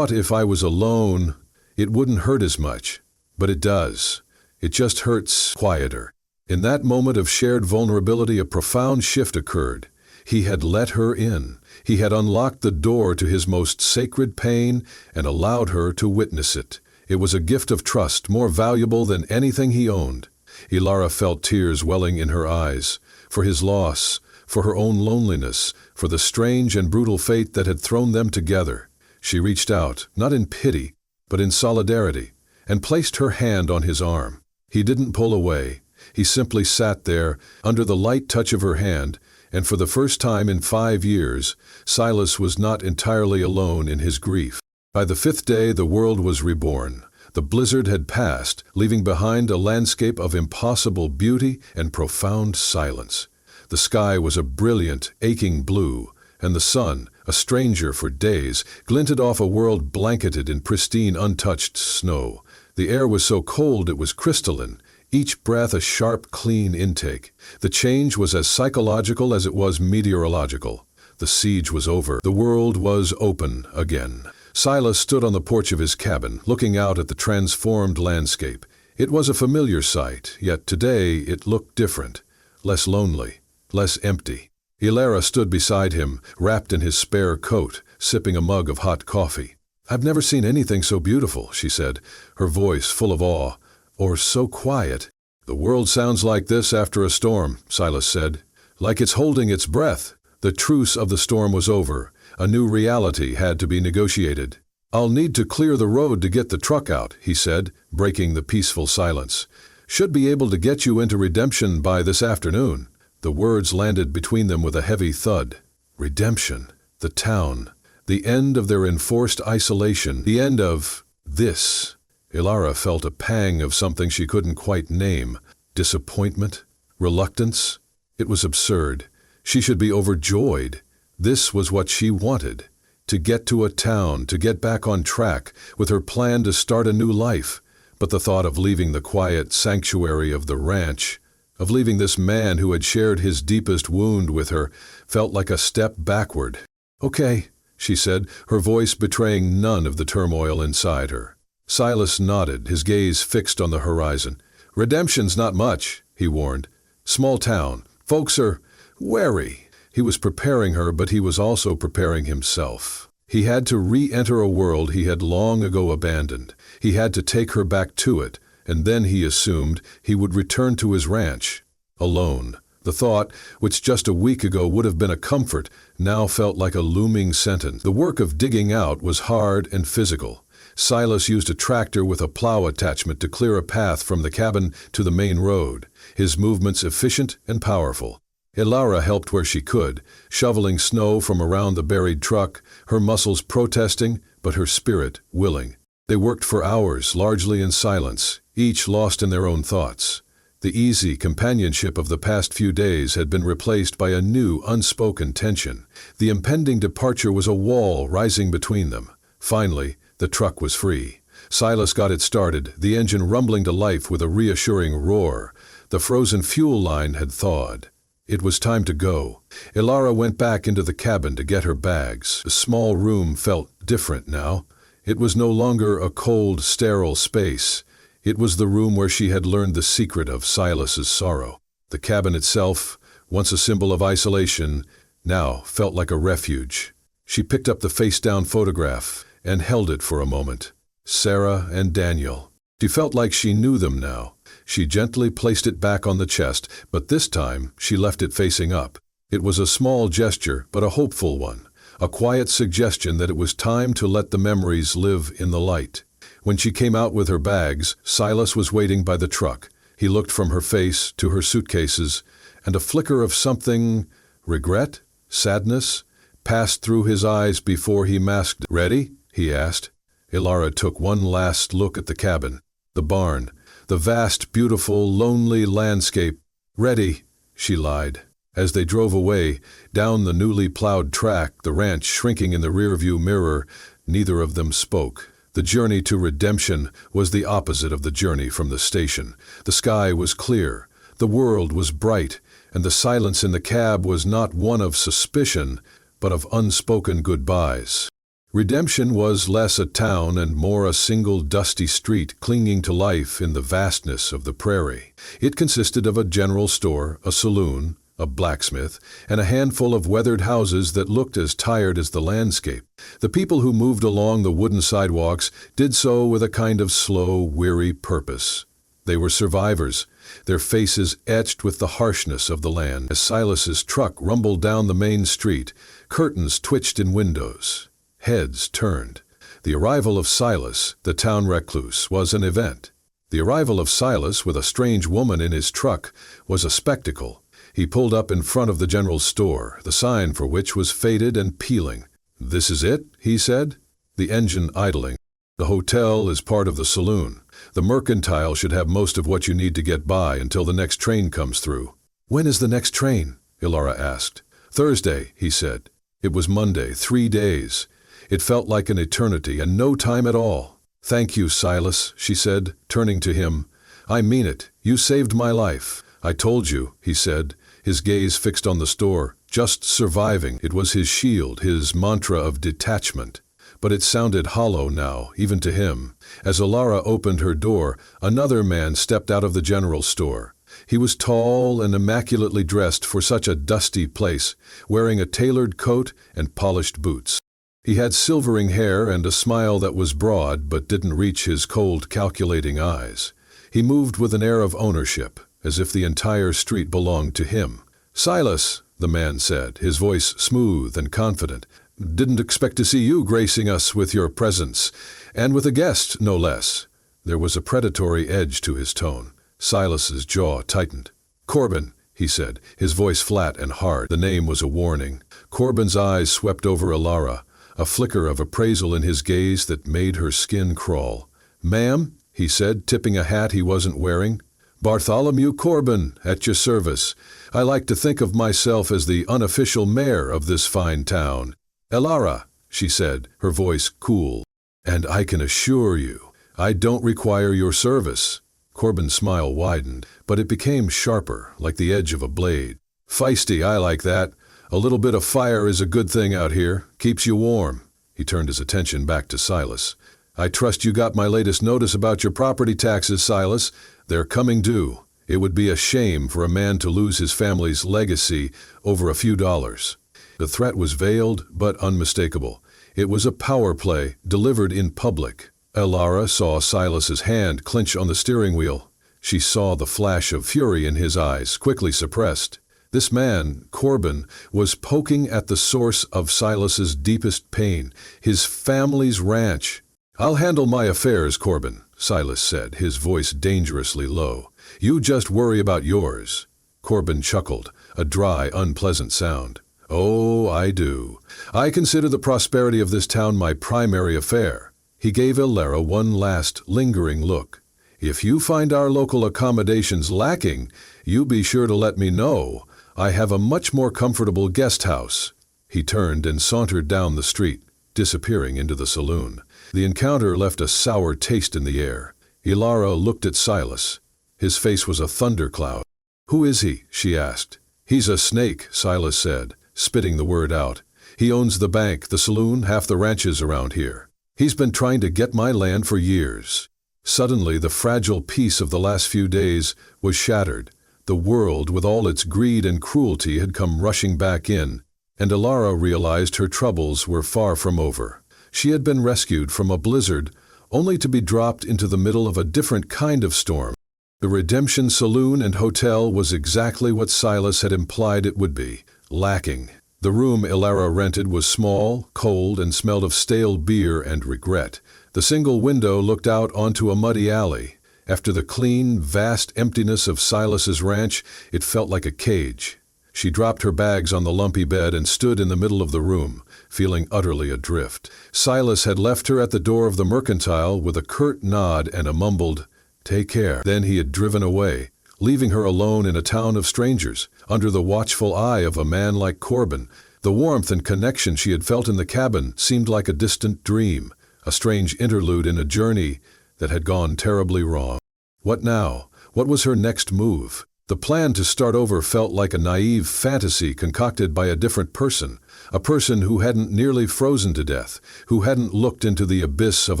S1: if I was alone, it wouldn't hurt as much. But it does. It just hurts quieter." In that moment of shared vulnerability, a profound shift occurred. He had let her in. He had unlocked the door to his most sacred pain and allowed her to witness it. It was a gift of trust, more valuable than anything he owned. Elara felt tears welling in her eyes, for his loss, for her own loneliness, for the strange and brutal fate that had thrown them together. She reached out, not in pity, but in solidarity, and placed her hand on his arm. He didn't pull away. He simply sat there, under the light touch of her hand, and for the first time in 5 years, Silas was not entirely alone in his grief. By the 5th day, the world was reborn. The blizzard had passed, leaving behind a landscape of impossible beauty and profound silence. The sky was a brilliant, aching blue, and the sun, a stranger for days, glinted off a world blanketed in pristine, untouched snow. The air was so cold it was crystalline, each breath a sharp, clean intake. The change was as psychological as it was meteorological. The siege was over. The world was open again. Silas stood on the porch of his cabin, looking out at the transformed landscape. It was a familiar sight, yet today it looked different, less lonely, less empty. Elara stood beside him, wrapped in his spare coat, sipping a mug of hot coffee. "I've never seen anything so beautiful," she said, her voice full of awe, "or so quiet." "The world sounds like this after a storm," Silas said, "like it's holding its breath." The truce of the storm was over. A new reality had to be negotiated. "I'll need to clear the road to get the truck out," he said, breaking the peaceful silence. "Should be able to get you into Redemption by this afternoon." The words landed between them with a heavy thud. Redemption, the town, the end of their enforced isolation, the end of this. Elara felt a pang of something she couldn't quite name. Disappointment? Reluctance? It was absurd. She should be overjoyed. This was what she wanted. To get to a town, to get back on track, with her plan to start a new life. But the thought of leaving the quiet sanctuary of the ranch, of leaving this man who had shared his deepest wound with her, felt like a step backward. "Okay," she said, her voice betraying none of the turmoil inside her. Silas nodded, his gaze fixed on the horizon. "Redemption's not much," he warned. "Small town. Folks are wary." He was preparing her, but he was also preparing himself. He had to re-enter a world he had long ago abandoned. He had to take her back to it, and then he assumed he would return to his ranch, alone. The thought, which just a week ago would have been a comfort, now felt like a looming sentence. The work of digging out was hard and physical. Silas used a tractor with a plow attachment to clear a path from the cabin to the main road, his movements efficient and powerful. Elara helped where she could, shoveling snow from around the buried truck, her muscles protesting, but her spirit willing. They worked for hours, largely in silence, each lost in their own thoughts. The easy companionship of the past few days had been replaced by a new, unspoken tension. The impending departure was a wall rising between them. Finally, the truck was free. Silas got it started, the engine rumbling to life with a reassuring roar. The frozen fuel line had thawed. It was time to go. Elara went back into the cabin to get her bags. The small room felt different now. It was no longer a cold, sterile space. It was the room where she had learned the secret of Silas's sorrow. The cabin itself, once a symbol of isolation, now felt like a refuge. She picked up the face-down photograph and held it for a moment. Sarah and Daniel. She felt like she knew them now. She gently placed it back on the chest, but this time she left it facing up. It was a small gesture, but a hopeful one. A quiet suggestion that it was time to let the memories live in the light. When she came out with her bags, Silas was waiting by the truck. He looked from her face to her suitcases, and a flicker of something, regret, sadness, passed through his eyes before he masked. "Ready?" he asked. Elara took one last look at the cabin, the barn, the vast, beautiful, lonely landscape. "Ready," she lied. As they drove away, down the newly plowed track, the ranch shrinking in the rearview mirror, neither of them spoke. The journey to redemption was the opposite of the journey from the station. The sky was clear, the world was bright, and the silence in the cab was not one of suspicion, but of unspoken goodbyes. Redemption was less a town and more a single dusty street clinging to life in the vastness of the prairie. It consisted of a general store, a saloon, a blacksmith, and a handful of weathered houses that looked as tired as the landscape. The people who moved along the wooden sidewalks did so with a kind of slow, weary purpose. They were survivors, their faces etched with the harshness of the land. As Silas's truck rumbled down the main street, curtains twitched in windows. Heads turned. The arrival of Silas, the town recluse, was an event. The arrival of Silas with a strange woman in his truck was a spectacle. He pulled up in front of the general store, the sign for which was faded and peeling. "This is it?" he said, the engine idling. "The hotel is part of the saloon. The mercantile should have most of what you need to get by until the next train comes through." "When is the next train?" Elara asked. "Thursday," he said. It was Monday, 3 days. It felt like an eternity and no time at all. "Thank you, Silas," she said, turning to him. "I mean it. You saved my life." "I told you," he said, his gaze fixed on the store. "Just surviving." It was his shield, his mantra of detachment. But it sounded hollow now, even to him. As Elara opened her door, another man stepped out of the general store. He was tall and immaculately dressed for such a dusty place, wearing a tailored coat and polished boots. He had silvering hair and a smile that was broad but didn't reach his cold, calculating eyes. He moved with an air of ownership, as if the entire street belonged to him. "Silas," the man said, his voice smooth and confident. "Didn't expect to see you gracing us with your presence, and with a guest, no less." There was a predatory edge to his tone. Silas's jaw tightened. "Corbin," he said, his voice flat and hard. The name was a warning. Corbin's eyes swept over Elara, a flicker of appraisal in his gaze that made her skin crawl. "Ma'am," he said, tipping a hat he wasn't wearing. "Bartholomew Corbin, at your service. I like to think of myself as the unofficial mayor of this fine town." "Elara," she said, her voice cool. "And I can assure you, I don't require your service." Corbin's smile widened, but it became sharper, like the edge of a blade. "Feisty, I like that. A little bit of fire is a good thing out here. Keeps you warm." He turned his attention back to Silas. "I trust you got my latest notice about your property taxes, Silas. They're coming due. It would be a shame for a man to lose his family's legacy over a few dollars." The threat was veiled but unmistakable. It was a power play, delivered in public. Elara saw Silas's hand clench on the steering wheel. She saw the flash of fury in his eyes, quickly suppressed. This man, Corbin, was poking at the source of Silas's deepest pain, his family's ranch. "I'll handle my affairs, Corbin," Silas said, his voice dangerously low. "You just worry about yours." Corbin chuckled, a dry, unpleasant sound. "Oh, I do. I consider the prosperity of this town my primary affair." He gave Elara one last, lingering look. "If you find our local accommodations lacking, you be sure to let me know. I have a much more comfortable guest house." He turned and sauntered down the street, disappearing into the saloon. The encounter left a sour taste in the air. Elara looked at Silas. His face was a thundercloud. "Who is he?" she asked. "He's a snake," Silas said, spitting the word out. "He owns the bank, the saloon, half the ranches around here. He's been trying to get my land for years." Suddenly, the fragile peace of the last few days was shattered. The world, with all its greed and cruelty, had come rushing back in, and Elara realized her troubles were far from over. She had been rescued from a blizzard, only to be dropped into the middle of a different kind of storm. The Redemption Saloon and Hotel was exactly what Silas had implied it would be, lacking. The room Elara rented was small, cold, and smelled of stale beer and regret. The single window looked out onto a muddy alley. After the clean, vast emptiness of Silas's ranch, it felt like a cage. She dropped her bags on the lumpy bed and stood in the middle of the room, feeling utterly adrift. Silas had left her at the door of the mercantile with a curt nod and a mumbled, "Take care." Then he had driven away, leaving her alone in a town of strangers, under the watchful eye of a man like Corbin. The warmth and connection she had felt in the cabin seemed like a distant dream, a strange interlude in a journey that had gone terribly wrong. What now? What was her next move? The plan to start over felt like a naive fantasy concocted by a different person, a person who hadn't nearly frozen to death, who hadn't looked into the abyss of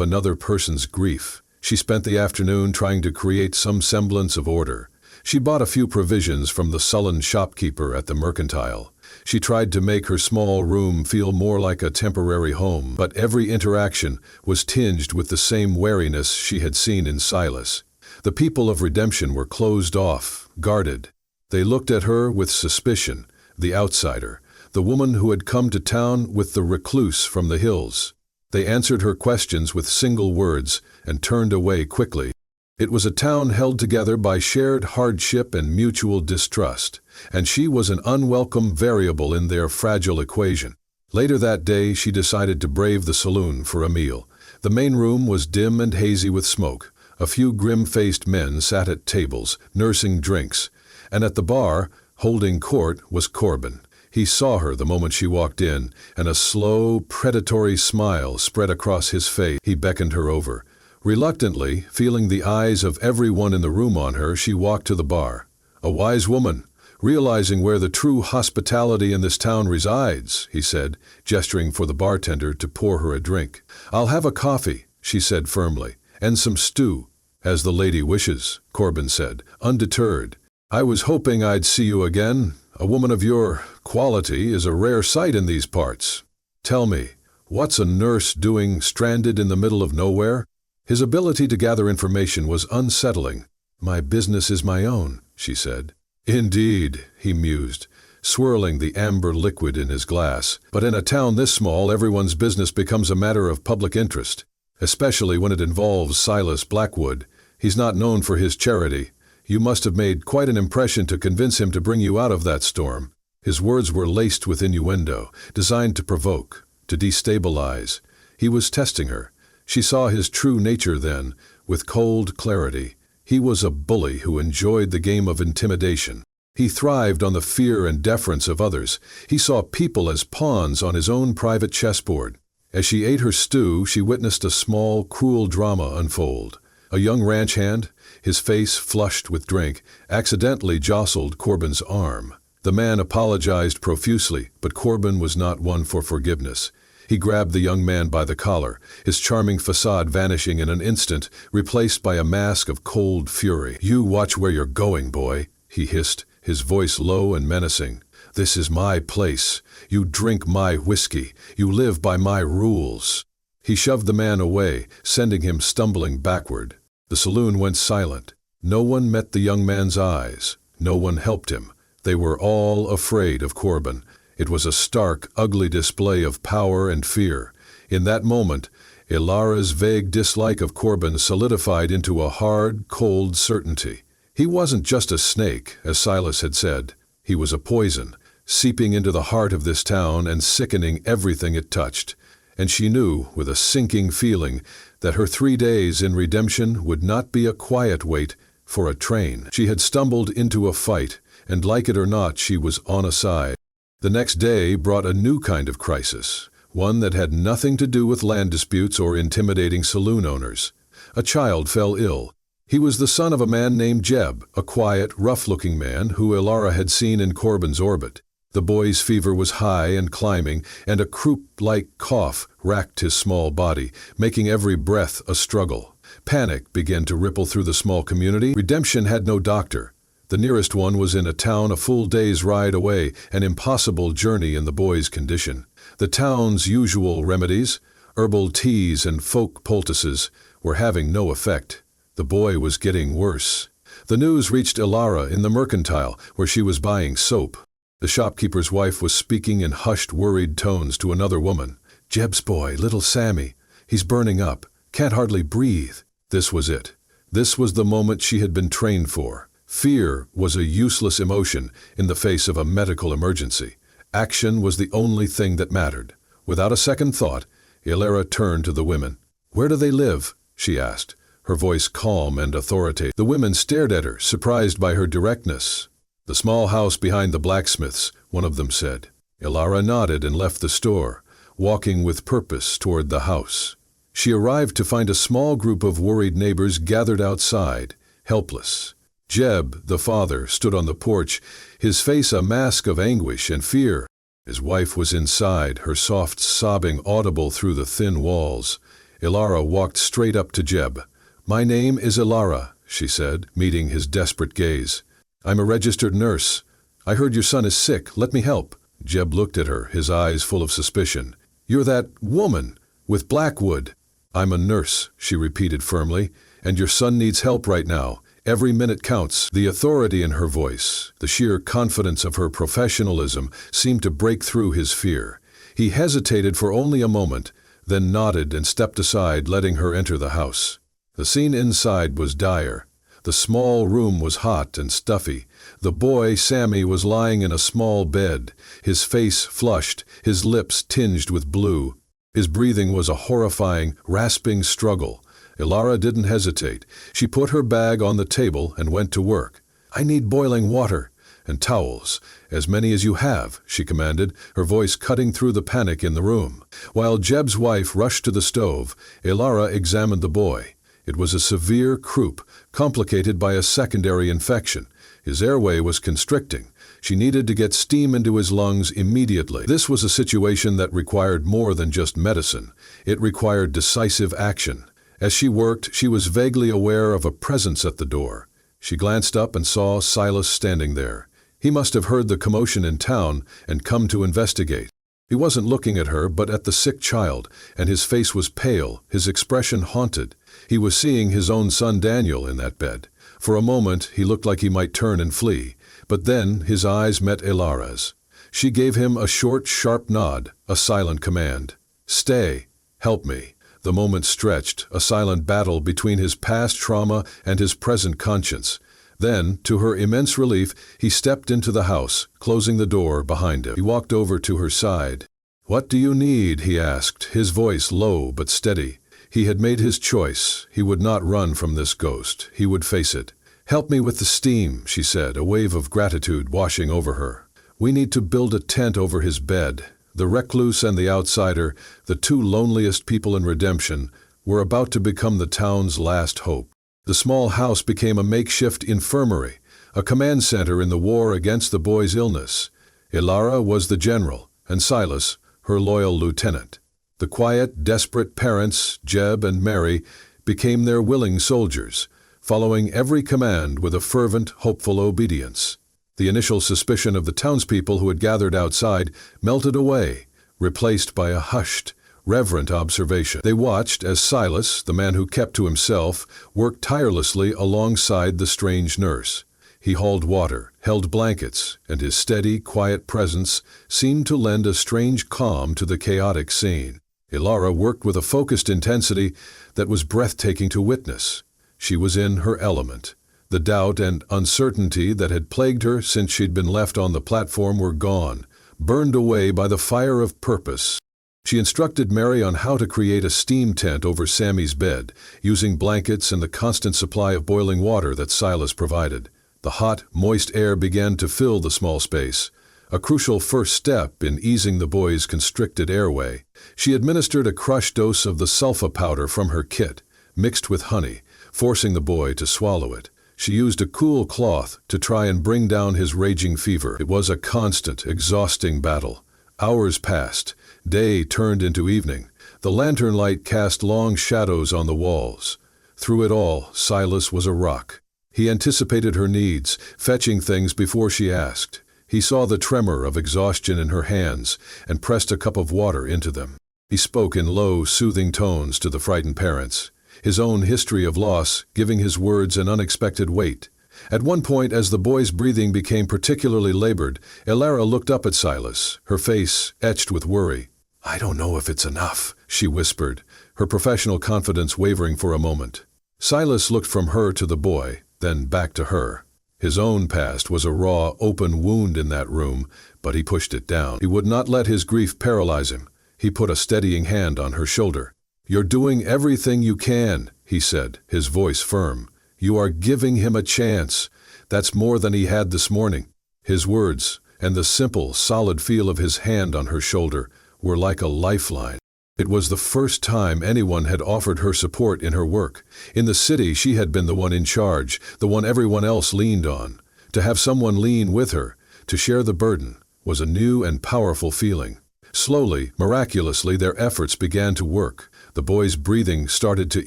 S1: another person's grief. She spent the afternoon trying to create some semblance of order. She bought a few provisions from the sullen shopkeeper at the mercantile. She tried to make her small room feel more like a temporary home, but every interaction was tinged with the same wariness she had seen in Silas. The people of Redemption were closed off, guarded. They looked at her with suspicion, the outsider, the woman who had come to town with the recluse from the hills. They answered her questions with single words and turned away quickly. It was a town held together by shared hardship and mutual distrust, and she was an unwelcome variable in their fragile equation. Later that day, she decided to brave the saloon for a meal. The main room was dim and hazy with smoke. A few grim-faced men sat at tables, nursing drinks, and at the bar, holding court, was Corbin. He saw her the moment she walked in, and a slow, predatory smile spread across his face. He beckoned her over. Reluctantly, feeling the eyes of everyone in the room on her, she walked to the bar. "A wise woman, realizing where the true hospitality in this town resides," he said, gesturing for the bartender to pour her a drink. "I'll have a coffee," she said firmly, "and some stew." "As the lady wishes," Corbin said, undeterred. "I was hoping I'd see you again. A woman of your quality is a rare sight in these parts. Tell me, what's a nurse doing stranded in the middle of nowhere?" His ability to gather information was unsettling. "My business is my own," she said. "Indeed," he mused, swirling the amber liquid in his glass. "But in a town this small, everyone's business becomes a matter of public interest, especially when it involves Silas Blackwood. He's not known for his charity. You must have made quite an impression to convince him to bring you out of that storm." His words were laced with innuendo, designed to provoke, to destabilize. He was testing her. She saw his true nature then, with cold clarity. He was a bully who enjoyed the game of intimidation. He thrived on the fear and deference of others. He saw people as pawns on his own private chessboard. As she ate her stew, she witnessed a small, cruel drama unfold. A young ranch hand, his face flushed with drink, accidentally jostled Corbin's arm. The man apologized profusely, but Corbin was not one for forgiveness. He grabbed the young man by the collar, his charming facade vanishing in an instant, replaced by a mask of cold fury. "You watch where you're going, boy," he hissed, his voice low and menacing. This is my place. You drink my whiskey. You live by my rules." He shoved the man away, sending him stumbling backward. The saloon went silent. No one met the young man's eyes. No one helped him. They were all afraid of Corbin. It was a stark, ugly display of power and fear. In that moment, Elara's vague dislike of Corbin solidified into a hard, cold certainty. He wasn't just a snake, as Silas had said. He was a poison, seeping into the heart of this town and sickening everything it touched. And she knew, with a sinking feeling, that her 3 days in redemption would not be a quiet wait for a train. She had stumbled into a fight, and like it or not, she was on a side. The next day brought a new kind of crisis, one that had nothing to do with land disputes or intimidating saloon owners. A child fell ill. He was the son of a man named Jeb, a quiet, rough-looking man who Elara had seen in Corbin's orbit. The boy's fever was high and climbing, and a croup-like cough racked his small body, making every breath a struggle. Panic began to ripple through the small community. Redemption had no doctor. The nearest one was in a town a full day's ride away, an impossible journey in the boy's condition. The town's usual remedies, herbal teas and folk poultices, were having no effect. The boy was getting worse. The news reached Elara in the mercantile, where she was buying soap. The shopkeeper's wife was speaking in hushed, worried tones to another woman. "Jeb's boy, little Sammy. He's burning up. Can't hardly breathe." This was it. This was the moment she had been trained for. Fear was a useless emotion in the face of a medical emergency. Action was the only thing that mattered. Without a second thought, Elara turned to the women. "Where do they live?" she asked, her voice calm and authoritative. The women stared at her, surprised by her directness. "The small house behind the blacksmith's," one of them said. Elara nodded and left the store, walking with purpose toward the house. She arrived to find a small group of worried neighbors gathered outside, helpless. Jeb, the father, stood on the porch, his face a mask of anguish and fear. His wife was inside, her soft sobbing audible through the thin walls. Elara walked straight up to Jeb. "My name is Elara," she said, meeting his desperate gaze. "I'm a registered nurse. I heard your son is sick. Let me help." Jeb looked at her, his eyes full of suspicion. "You're that woman with Blackwood." "I'm a nurse," she repeated firmly, "and your son needs help right now. Every minute counts." The authority in her voice, the sheer confidence of her professionalism, seemed to break through his fear. He hesitated for only a moment, then nodded and stepped aside, letting her enter the house. The scene inside was dire. The small room was hot and stuffy. The boy, Sammy, was lying in a small bed, his face flushed, his lips tinged with blue. His breathing was a horrifying, rasping struggle. Elara didn't hesitate. She put her bag on the table and went to work. "I need boiling water and towels, as many as you have," she commanded, her voice cutting through the panic in the room. While Jeb's wife rushed to the stove, Elara examined the boy. It was a severe croup, complicated by a secondary infection. His airway was constricting. She needed to get steam into his lungs immediately. This was a situation that required more than just medicine. It required decisive action. As she worked, she was vaguely aware of a presence at the door. She glanced up and saw Silas standing there. He must have heard the commotion in town and come to investigate. He wasn't looking at her, but at the sick child, and his face was pale, his expression haunted. He was seeing his own son Daniel in that bed. For a moment, he looked like he might turn and flee, but then his eyes met Elara's. She gave him a short, sharp nod, a silent command. "Stay. Help me." The moment stretched, a silent battle between his past trauma and his present conscience. Then, to her immense relief, he stepped into the house, closing the door behind him. He walked over to her side. "What do you need?" he asked, his voice low but steady. He had made his choice. He would not run from this ghost. He would face it. "Help me with the steam," she said, a wave of gratitude washing over her. "We need to build a tent over his bed." The recluse and the outsider, the two loneliest people in redemption, were about to become the town's last hope. The small house became a makeshift infirmary, a command center in the war against the boy's illness. Elara was the general, and Silas, her loyal lieutenant. The quiet, desperate parents, Jeb and Mary, became their willing soldiers, following every command with a fervent, hopeful obedience. The initial suspicion of the townspeople who had gathered outside melted away, replaced by a hushed, reverent observation. They watched as Silas, the man who kept to himself, worked tirelessly alongside the strange nurse. He hauled water, held blankets, and his steady, quiet presence seemed to lend a strange calm to the chaotic scene. Elara worked with a focused intensity that was breathtaking to witness. She was in her element. The doubt and uncertainty that had plagued her since she'd been left on the platform were gone, burned away by the fire of purpose. She instructed Mary on how to create a steam tent over Sammy's bed, using blankets and the constant supply of boiling water that Silas provided. The hot, moist air began to fill the small space, a crucial first step in easing the boy's constricted airway. She administered a crushed dose of the sulfa powder from her kit, mixed with honey, forcing the boy to swallow it. She used a cool cloth to try and bring down his raging fever. It was a constant, exhausting battle. Hours passed. Day turned into evening. The lantern light cast long shadows on the walls. Through it all, Silas was a rock. He anticipated her needs, fetching things before she asked. He saw the tremor of exhaustion in her hands and pressed a cup of water into them. He spoke in low, soothing tones to the frightened parents, his own history of loss giving his words an unexpected weight. At one point, as the boy's breathing became particularly labored, Elara looked up at Silas, her face etched with worry. "I don't know if it's enough," she whispered, her professional confidence wavering for a moment. Silas looked from her to the boy, then back to her. His own past was a raw, open wound in that room, but he pushed it down. He would not let his grief paralyze him. He put a steadying hand on her shoulder. "You're doing everything you can," he said, his voice firm. "You are giving him a chance. That's more than he had this morning." His words, and the simple, solid feel of his hand on her shoulder, were like a lifeline. It was the first time anyone had offered her support in her work. In the city, she had been the one in charge, the one everyone else leaned on. To have someone lean with her, to share the burden, was a new and powerful feeling. Slowly, miraculously, their efforts began to work. The boy's breathing started to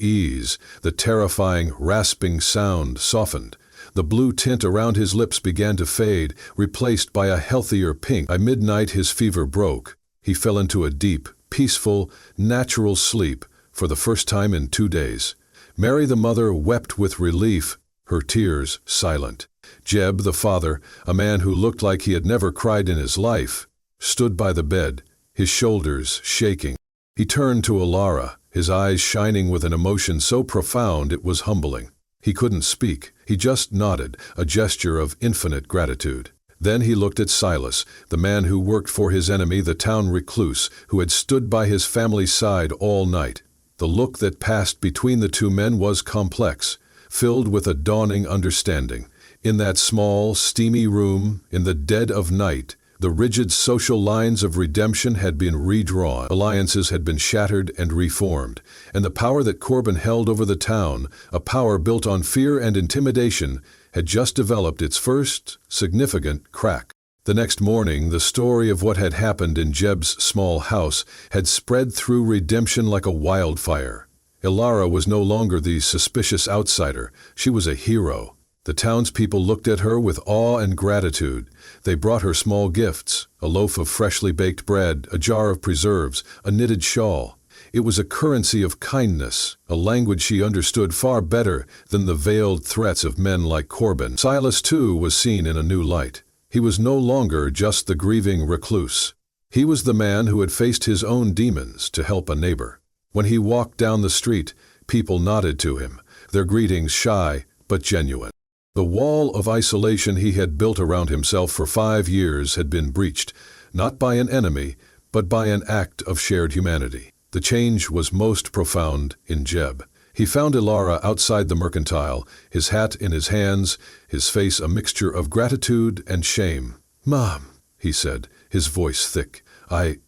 S1: ease. The terrifying, rasping sound softened. The blue tint around his lips began to fade, replaced by a healthier pink. By midnight, his fever broke. He fell into a deep, peaceful, natural sleep for the first time in 2 days. Mary the mother wept with relief, her tears silent. Jeb the father, a man who looked like he had never cried in his life, stood by the bed, his shoulders shaking. He turned to Elara, his eyes shining with an emotion so profound it was humbling. He couldn't speak. He just nodded, a gesture of infinite gratitude. Then he looked at Silas, the man who worked for his enemy, the town recluse, who had stood by his family's side all night. The look that passed between the two men was complex, filled with a dawning understanding. In that small, steamy room, in the dead of night, the rigid social lines of redemption had been redrawn, alliances had been shattered and reformed, and the power that Corbin held over the town, a power built on fear and intimidation, had just developed its first significant crack. The next morning, the story of what had happened in Jeb's small house had spread through redemption like a wildfire. Elara was no longer the suspicious outsider. She was a hero. The townspeople looked at her with awe and gratitude. They brought her small gifts, a loaf of freshly baked bread, a jar of preserves, a knitted shawl. It was a currency of kindness, a language she understood far better than the veiled threats of men like Corbin. Silas, too, was seen in a new light. He was no longer just the grieving recluse. He was the man who had faced his own demons to help a neighbor. When he walked down the street, people nodded to him, their greetings shy but genuine. The wall of isolation he had built around himself for 5 years had been breached, not by an enemy, but by an act of shared humanity. The change was most profound in Jeb. He found Elara outside the mercantile, his hat in his hands, his face a mixture of gratitude and shame. "Mom," he said, his voice thick, I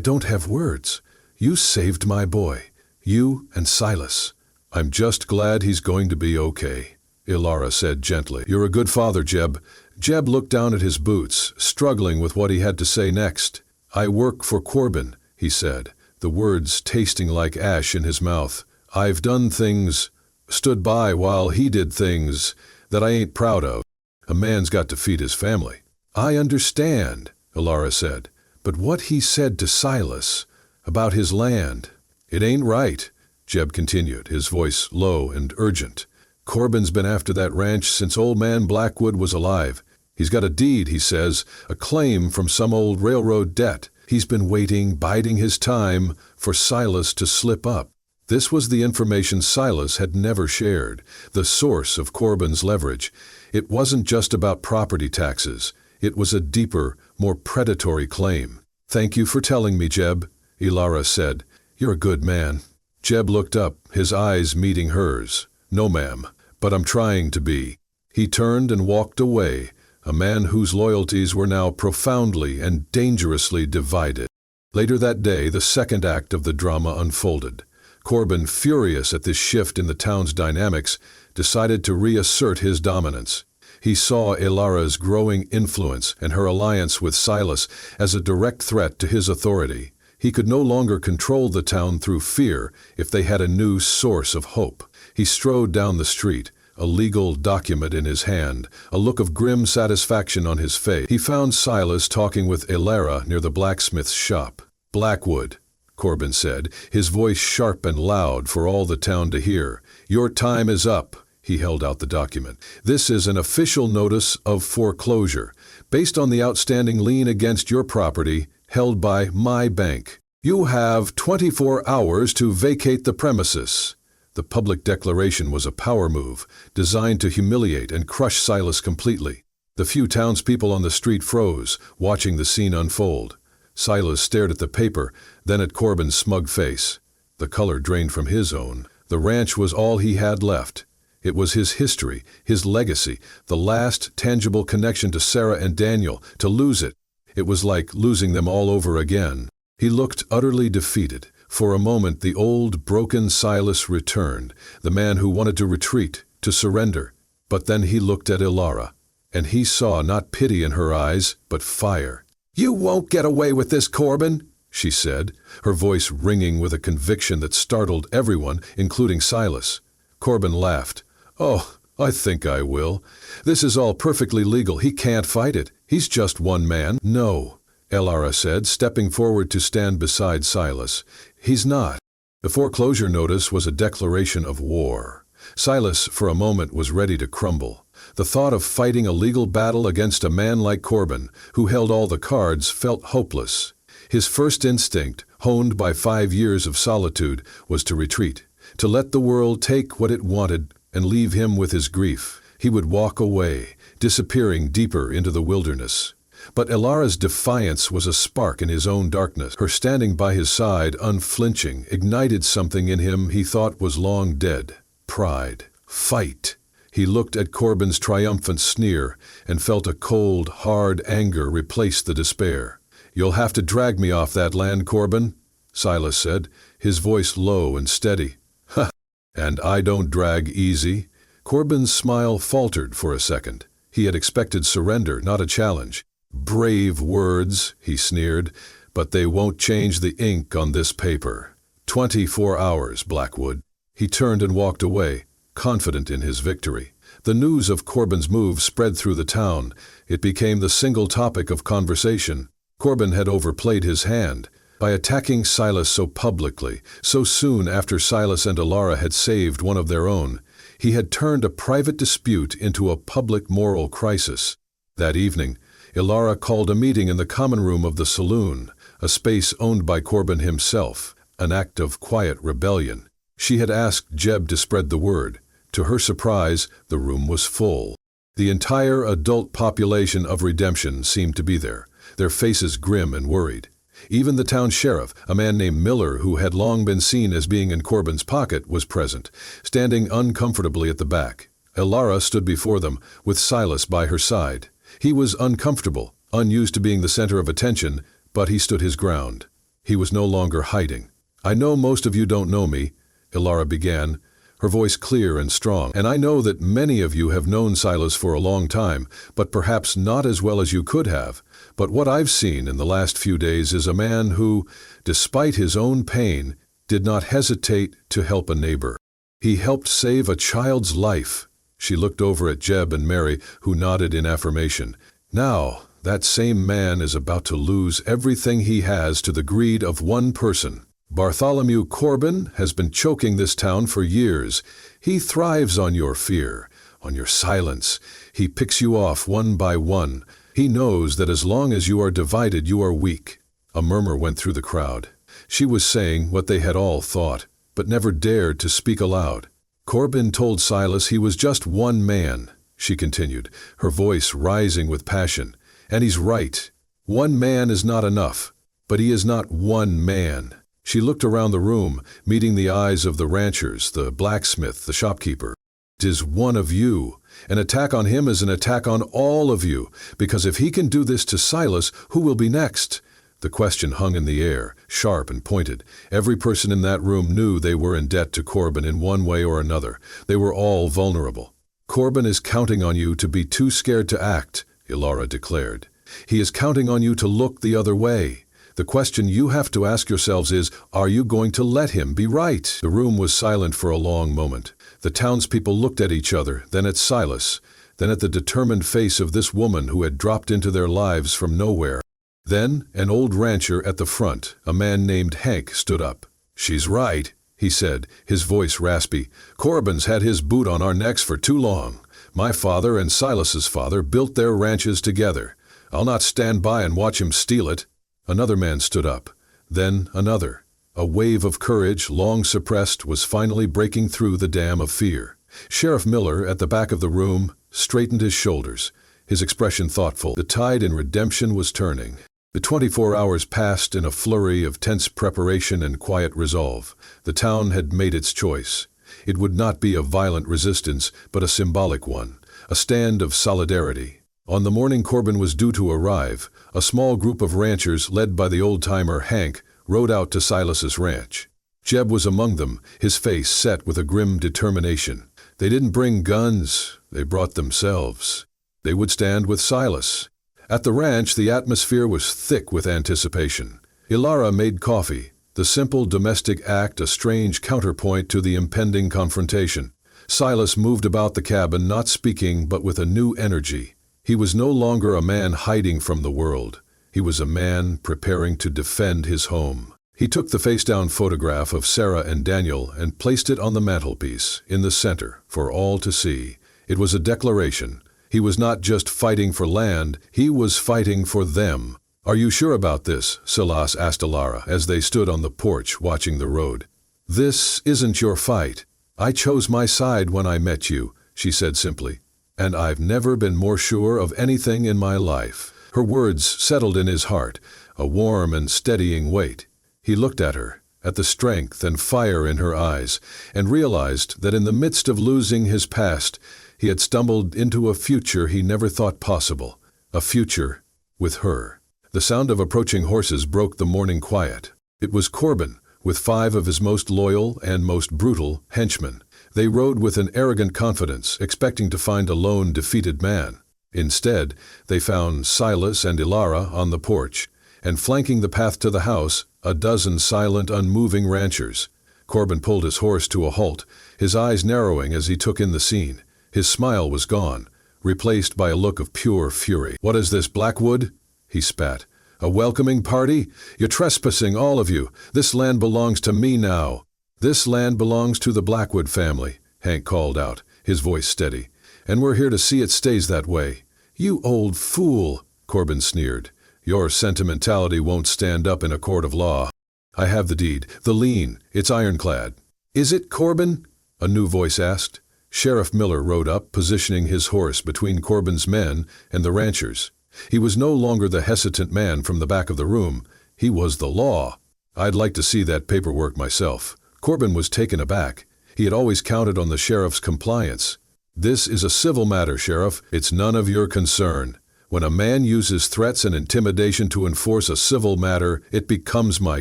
S1: don't have words. You saved my boy. You and Silas. I'm just glad he's going to be okay," Elara said gently. "You're a good father, Jeb." Jeb looked down at his boots, struggling with what he had to say next. "I work for Corbin," he said, the words tasting like ash in his mouth. "I've done things, stood by while he did things that I ain't proud of." A man's got to feed his family. I understand, Elara said, but what he said to Silas about his land, it ain't right, Jeb continued, his voice low and urgent. Corbin's been after that ranch since old man Blackwood was alive. He's got a deed, he says, a claim from some old railroad debt. He's been waiting, biding his time, for Silas to slip up. This was the information Silas had never shared, the source of Corbin's leverage. It wasn't just about property taxes. It was a deeper, more predatory claim. Thank you for telling me, Jeb, Elara said. You're a good man. Jeb looked up, his eyes meeting hers. No, ma'am, but I'm trying to be. He turned and walked away, a man whose loyalties were now profoundly and dangerously divided. Later that day, the second act of the drama unfolded. Corbin, furious at this shift in the town's dynamics, decided to reassert his dominance. He saw Elara's growing influence and her alliance with Silas as a direct threat to his authority. He could no longer control the town through fear if they had a new source of hope. He strode down the street, a legal document in his hand, a look of grim satisfaction on his face. He found Silas talking with Elara near the blacksmith's shop. Blackwood, Corbin said, his voice sharp and loud for all the town to hear. Your time is up. He held out the document. This is an official notice of foreclosure, based on the outstanding lien against your property, held by my bank. You have 24 hours to vacate the premises. The public declaration was a power move, designed to humiliate and crush Silas completely. The few townspeople on the street froze, watching the scene unfold. Silas stared at the paper, then at Corbin's smug face. The color drained from his own. The ranch was all he had left. It was his history, his legacy, the last tangible connection to Sarah and Daniel. To lose it, it was like losing them all over again. He looked utterly defeated. For a moment, the old, broken Silas returned, the man who wanted to retreat, to surrender. But then he looked at Elara, and he saw not pity in her eyes, but fire. You won't get away with this, Corbin, she said, her voice ringing with a conviction that startled everyone, including Silas. Corbin laughed. Oh, I think I will. This is all perfectly legal. He can't fight it. He's just one man. No, Elara said, stepping forward to stand beside Silas. He's not. The foreclosure notice was a declaration of war. Silas, for a moment, was ready to crumble. The thought of fighting a legal battle against a man like Corbin, who held all the cards, felt hopeless. His first instinct, honed by 5 years of solitude, was to retreat, to let the world take what it wanted and leave him with his grief. He would walk away, disappearing deeper into the wilderness. But Elara's defiance was a spark in his own darkness. Her standing by his side, unflinching, ignited something in him he thought was long dead. Pride. Fight. He looked at Corbin's triumphant sneer and felt a cold, hard anger replace the despair. You'll have to drag me off that land, Corbin, Silas said, his voice low and steady. Ha! And I don't drag easy. Corbin's smile faltered for a second. He had expected surrender, not a challenge. Brave words, he sneered, but they won't change the ink on this paper. 24 hours, Blackwood. He turned and walked away, confident in his victory. The news of Corbin's move spread through the town. It became the single topic of conversation. Corbin had overplayed his hand. By attacking Silas so publicly, so soon after Silas and Elara had saved one of their own, he had turned a private dispute into a public moral crisis. That evening, Elara called a meeting in the common room of the saloon, a space owned by Corbin himself, an act of quiet rebellion. She had asked Jeb to spread the word. To her surprise, the room was full. The entire adult population of Redemption seemed to be there, their faces grim and worried. Even the town sheriff, a man named Miller who had long been seen as being in Corbin's pocket, was present, standing uncomfortably at the back. Elara stood before them, with Silas by her side. He was uncomfortable, unused to being the center of attention, but he stood his ground. He was no longer hiding. I know most of you don't know me, Elara began, her voice clear and strong, and I know that many of you have known Silas for a long time, but perhaps not as well as you could have. But what I've seen in the last few days is a man who, despite his own pain, did not hesitate to help a neighbor. He helped save a child's life. She looked over at Jeb and Mary, who nodded in affirmation. Now, that same man is about to lose everything he has to the greed of one person. Bartholomew Corbin has been choking this town for years. He thrives on your fear, on your silence. He picks you off one by one. He knows that as long as you are divided, you are weak. A murmur went through the crowd. She was saying what they had all thought, but never dared to speak aloud. Corbin told Silas he was just one man, she continued, her voice rising with passion. And he's right. One man is not enough, but he is not one man. She looked around the room, meeting the eyes of the ranchers, the blacksmith, the shopkeeper. It is one of you. An attack on him is an attack on all of you, because if he can do this to Silas, who will be next? The question hung in the air, sharp and pointed. Every person in that room knew they were in debt to Corbin in one way or another. They were all vulnerable. Corbin is counting on you to be too scared to act, Elara declared. He is counting on you to look the other way. The question you have to ask yourselves is, are you going to let him be right? The room was silent for a long moment. The townspeople looked at each other, then at Silas, then at the determined face of this woman who had dropped into their lives from nowhere. Then an old rancher at the front, a man named Hank, stood up. "She's right," he said, his voice raspy. "Corbin's had his boot on our necks for too long. My father and Silas's father built their ranches together. I'll not stand by and watch him steal it." Another man stood up. Then another. A wave of courage, long suppressed, was finally breaking through the dam of fear. Sheriff Miller, at the back of the room, straightened his shoulders, his expression thoughtful. The tide in redemption was turning. The 24 hours passed in a flurry of tense preparation and quiet resolve. The town had made its choice. It would not be a violent resistance, but a symbolic one, a stand of solidarity. On the morning Corbin was due to arrive, a small group of ranchers, led by the old-timer Hank, rode out to Silas's ranch. Jeb was among them, his face set with a grim determination. They didn't bring guns, they brought themselves. They would stand with Silas. At the ranch, the atmosphere was thick with anticipation. Elara made coffee, the simple domestic act a strange counterpoint to the impending confrontation. Silas moved about the cabin, not speaking, but with a new energy. He was no longer a man hiding from the world. He was a man preparing to defend his home. He took the face-down photograph of Sarah and Daniel and placed it on the mantelpiece, in the center, for all to see. It was a declaration. He was not just fighting for land, he was fighting for them. "Are you sure about this?" Silas asked Elara as they stood on the porch watching the road. "This isn't your fight. I chose my side when I met you," she said simply. "And I've never been more sure of anything in my life." Her words settled in his heart, a warm and steadying weight. He looked at her, at the strength and fire in her eyes, and realized that in the midst of losing his past, he had stumbled into a future he never thought possible, a future with her. The sound of approaching horses broke the morning quiet. It was Corbin, with 5 of his most loyal and most brutal henchmen. They rode with an arrogant confidence, expecting to find a lone, defeated man. Instead, they found Silas and Elara on the porch, and flanking the path to the house, a dozen silent, unmoving ranchers. Corbin pulled his horse to a halt, his eyes narrowing as he took in the scene. His smile was gone, replaced by a look of pure fury. "What is this, Blackwood?" he spat. "A welcoming party? You're trespassing, all of you. This land belongs to me now." "This land belongs to the Blackwood family," Hank called out, his voice steady. "And we're here to see it stays that way." "You old fool," Corbin sneered. "Your sentimentality won't stand up in a court of law. I have the deed, the lien, it's ironclad." "Is it, Corbin?" a new voice asked. Sheriff Miller rode up, positioning his horse between Corbin's men and the ranchers. He was no longer the hesitant man from the back of the room. He was the law. "I'd like to see that paperwork myself." Corbin was taken aback. He had always counted on the sheriff's compliance. "This is a civil matter, Sheriff. It's none of your concern. When a man uses threats and intimidation to enforce a civil matter, it becomes my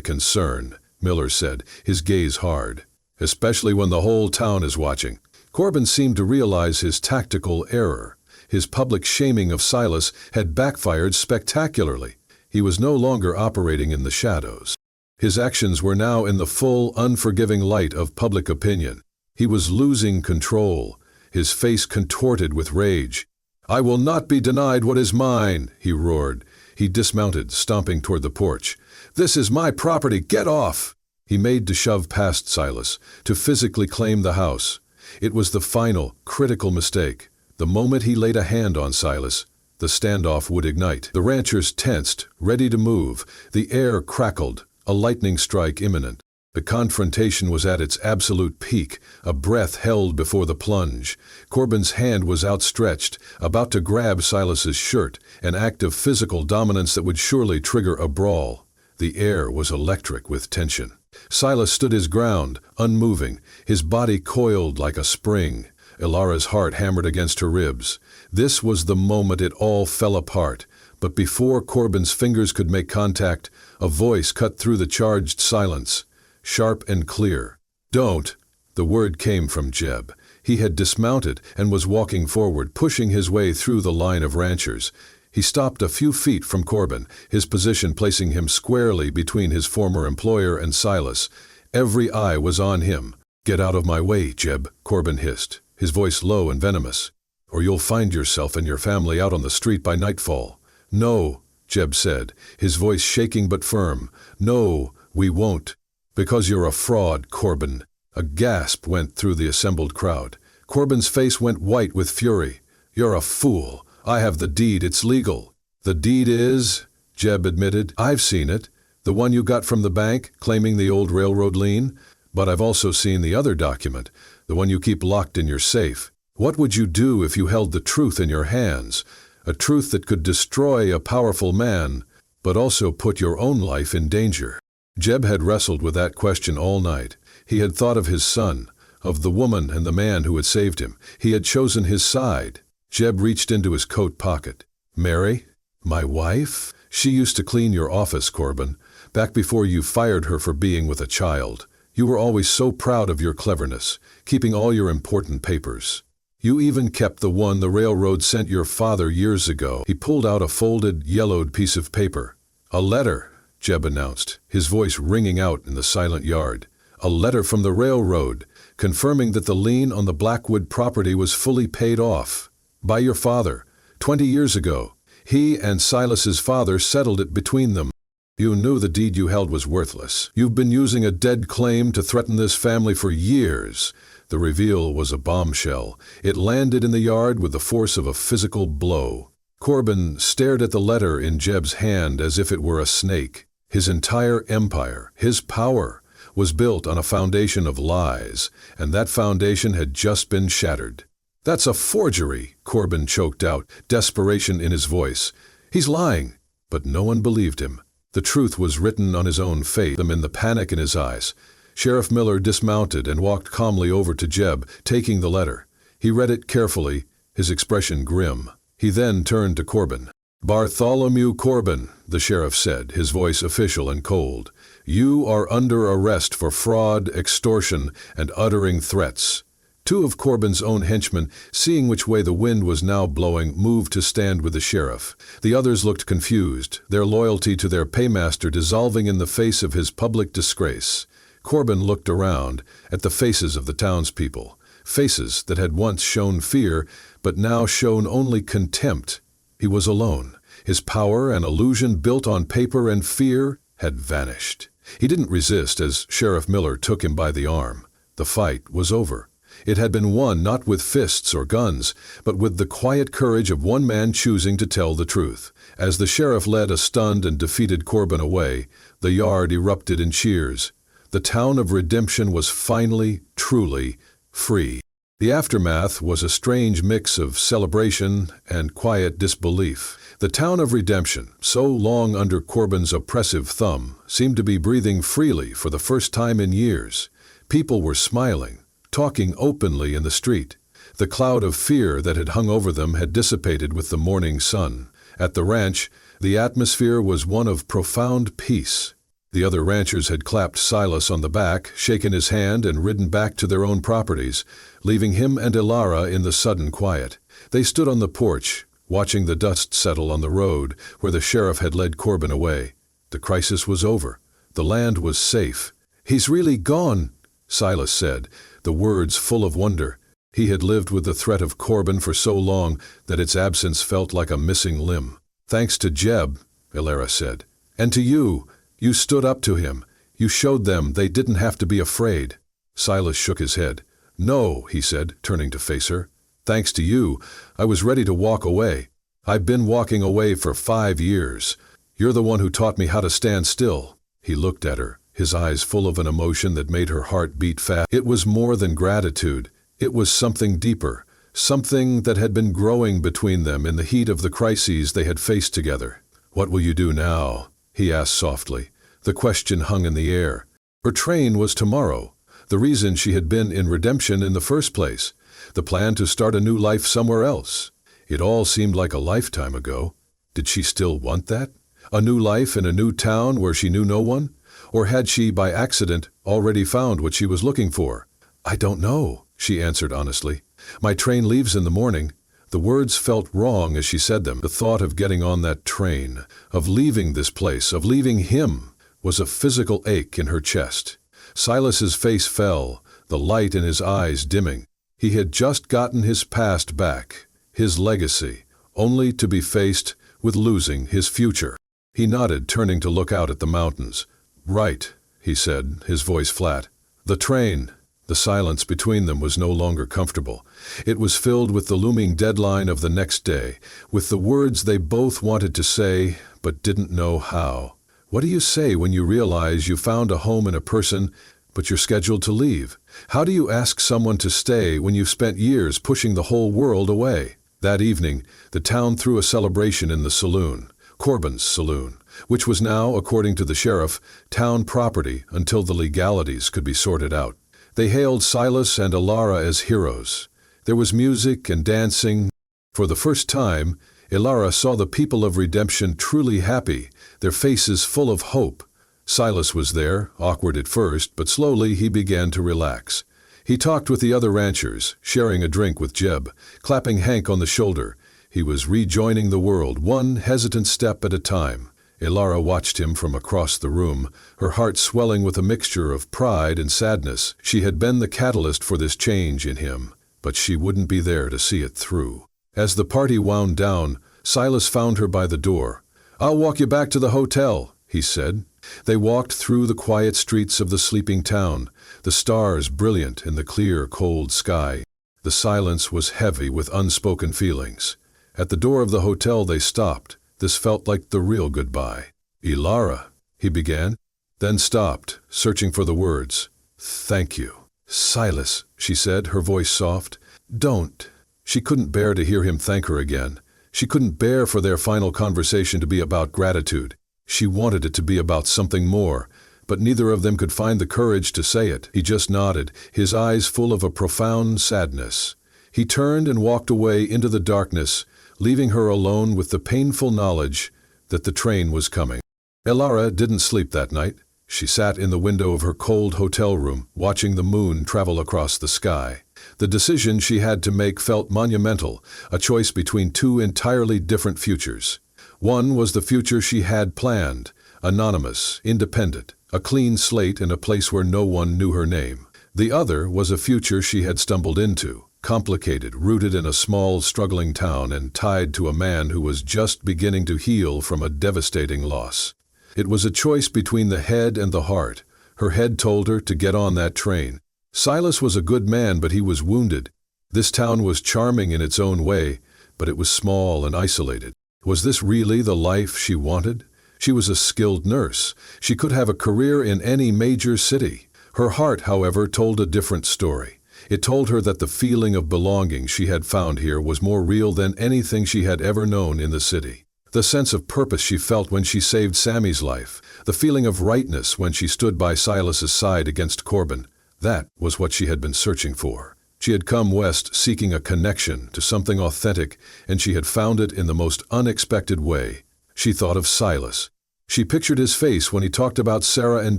S1: concern," Miller said, his gaze hard. "Especially when the whole town is watching." Corbin seemed to realize his tactical error. His public shaming of Silas had backfired spectacularly. He was no longer operating in the shadows. His actions were now in the full, unforgiving light of public opinion. He was losing control, his face contorted with rage. "I will not be denied what is mine," he roared. He dismounted, stomping toward the porch. "This is my property, get off!" He made to shove past Silas, to physically claim the house. It was the final, critical mistake. The moment he laid a hand on Silas, the standoff would ignite. The ranchers tensed, ready to move. The air crackled, a lightning strike imminent. The confrontation was at its absolute peak, a breath held before the plunge. Corbin's hand was outstretched, about to grab Silas's shirt, an act of physical dominance that would surely trigger a brawl. The air was electric with tension. Silas stood his ground, unmoving, his body coiled like a spring. Elara's heart hammered against her ribs. This was the moment it all fell apart. But before Corbin's fingers could make contact, a voice cut through the charged silence. Sharp and clear. "Don't!" The word came from Jeb. He had dismounted and was walking forward, pushing his way through the line of ranchers. He stopped a few feet from Corbin, his position placing him squarely between his former employer and Silas. Every eye was on him. "Get out of my way, Jeb," Corbin hissed, his voice low and venomous, "or you'll find yourself and your family out on the street by nightfall." "No," Jeb said, his voice shaking but firm. "No, we won't." "Because you're a fraud, Corbin." A gasp went through the assembled crowd. Corbin's face went white with fury. "You're a fool. I have the deed. It's legal." "The deed is," Jeb admitted. "I've seen it. The one you got from the bank, claiming the old railroad lien. But I've also seen the other document, the one you keep locked in your safe. What would you do if you held the truth in your hands? A truth that could destroy a powerful man, but also put your own life in danger." Jeb had wrestled with that question all night. He had thought of his son, of the woman and the man who had saved him. He had chosen his side. Jeb reached into his coat pocket. "Mary? My wife? She used to clean your office, Corbin, back before you fired her for being with a child. You were always so proud of your cleverness, keeping all your important papers. You even kept the one the railroad sent your father years ago." He pulled out a folded, yellowed piece of paper. "A letter," Jeb announced, his voice ringing out in the silent yard. "A letter from the railroad, confirming that the lien on the Blackwood property was fully paid off. By your father, 20 years ago. He and Silas's father settled it between them. You knew the deed you held was worthless. You've been using a dead claim to threaten this family for years." The reveal was a bombshell. It landed in the yard with the force of a physical blow. Corbin stared at the letter in Jeb's hand as if it were a snake. His entire empire, his power, was built on a foundation of lies, and that foundation had just been shattered. "That's a forgery," Corbin choked out, desperation in his voice. "He's lying." But no one believed him. The truth was written on his own face, in the panic in his eyes. Sheriff Miller dismounted and walked calmly over to Jeb, taking the letter. He read it carefully, his expression grim. He then turned to Corbin. "Bartholomew Corbin," the sheriff said, his voice official and cold. "You are under arrest for fraud, extortion, and uttering threats." Two of Corbin's own henchmen, seeing which way the wind was now blowing, moved to stand with the sheriff. The others looked confused, their loyalty to their paymaster dissolving in the face of his public disgrace. Corbin looked around, at the faces of the townspeople, faces that had once shown fear, but now shown only contempt. He was alone. His power, an illusion built on paper and fear, had vanished. He didn't resist as Sheriff Miller took him by the arm. The fight was over. It had been won not with fists or guns, but with the quiet courage of one man choosing to tell the truth. As the sheriff led a stunned and defeated Corbin away, the yard erupted in cheers. The town of Redemption was finally, truly, free. The aftermath was a strange mix of celebration and quiet disbelief. The town of Redemption, so long under Corbin's oppressive thumb, seemed to be breathing freely for the first time in years. People were smiling, talking openly in the street. The cloud of fear that had hung over them had dissipated with the morning sun. At the ranch, the atmosphere was one of profound peace. The other ranchers had clapped Silas on the back, shaken his hand, and ridden back to their own properties, leaving him and Elara in the sudden quiet. They stood on the porch, watching the dust settle on the road where the sheriff had led Corbin away. The crisis was over. The land was safe. "He's really gone," Silas said, the words full of wonder. He had lived with the threat of Corbin for so long that its absence felt like a missing limb. "Thanks to Jeb," Elara said. "And to you. You stood up to him. You showed them they didn't have to be afraid." Silas shook his head. "No," he said, turning to face her. "Thanks to you, I was ready to walk away. I've been walking away for 5 years. You're the one who taught me how to stand still." He looked at her, his eyes full of an emotion that made her heart beat fast. It was more than gratitude. It was something deeper, something that had been growing between them in the heat of the crises they had faced together. "What will you do now?" he asked softly. The question hung in the air. Her train was tomorrow, the reason she had been in redemption in the first place, the plan to start a new life somewhere else. It all seemed like a lifetime ago. Did she still want that? A new life in a new town where she knew no one? Or had she, by accident, already found what she was looking for? "I don't know," she answered honestly. "My train leaves in the morning." The words felt wrong as she said them. The thought of getting on that train, of leaving this place, of leaving him, was a physical ache in her chest. Silas's face fell, the light in his eyes dimming. He had just gotten his past back, his legacy, only to be faced with losing his future. He nodded, turning to look out at the mountains. "Right," he said, his voice flat. "The train." The silence between them was no longer comfortable. It was filled with the looming deadline of the next day, with the words they both wanted to say, but didn't know how. What do you say when you realize you found a home in a person, but you're scheduled to leave? How do you ask someone to stay when you've spent years pushing the whole world away? That evening, the town threw a celebration in the saloon, Corbin's saloon, which was now, according to the sheriff, town property until the legalities could be sorted out. They hailed Silas and Elara as heroes. There was music and dancing. For the first time, Elara saw the people of redemption truly happy, their faces full of hope. Silas was there, awkward at first, but slowly he began to relax. He talked with the other ranchers, sharing a drink with Jeb, clapping Hank on the shoulder. He was rejoining the world, one hesitant step at a time. Elara watched him from across the room, her heart swelling with a mixture of pride and sadness. She had been the catalyst for this change in him, but she wouldn't be there to see it through. As the party wound down, Silas found her by the door. "I'll walk you back to the hotel," he said. They walked through the quiet streets of the sleeping town, the stars brilliant in the clear, cold sky. The silence was heavy with unspoken feelings. At the door of the hotel they stopped. This felt like the real goodbye. "Elara," he began, then stopped, searching for the words. "Thank you." "Silas," she said, her voice soft. "Don't." She couldn't bear to hear him thank her again. She couldn't bear for their final conversation to be about gratitude. She wanted it to be about something more, but neither of them could find the courage to say it. He just nodded, his eyes full of a profound sadness. He turned and walked away into the darkness, leaving her alone with the painful knowledge that the train was coming. Elara didn't sleep that night. She sat in the window of her cold hotel room, watching the moon travel across the sky. The decision she had to make felt monumental, a choice between two entirely different futures. One was the future she had planned, anonymous, independent, a clean slate in a place where no one knew her name. The other was a future she had stumbled into, complicated, rooted in a small, struggling town and tied to a man who was just beginning to heal from a devastating loss. It was a choice between the head and the heart. Her head told her to get on that train. Silas was a good man, but he was wounded. This town was charming in its own way, but it was small and isolated. Was this really the life she wanted? She was a skilled nurse. She could have a career in any major city. Her heart, however, told a different story. It told her that the feeling of belonging she had found here was more real than anything she had ever known in the city. The sense of purpose she felt when she saved Sammy's life, the feeling of rightness when she stood by Silas's side against Corbin, that was what she had been searching for. She had come west seeking a connection to something authentic, and she had found it in the most unexpected way. She thought of Silas. She pictured his face when he talked about Sarah and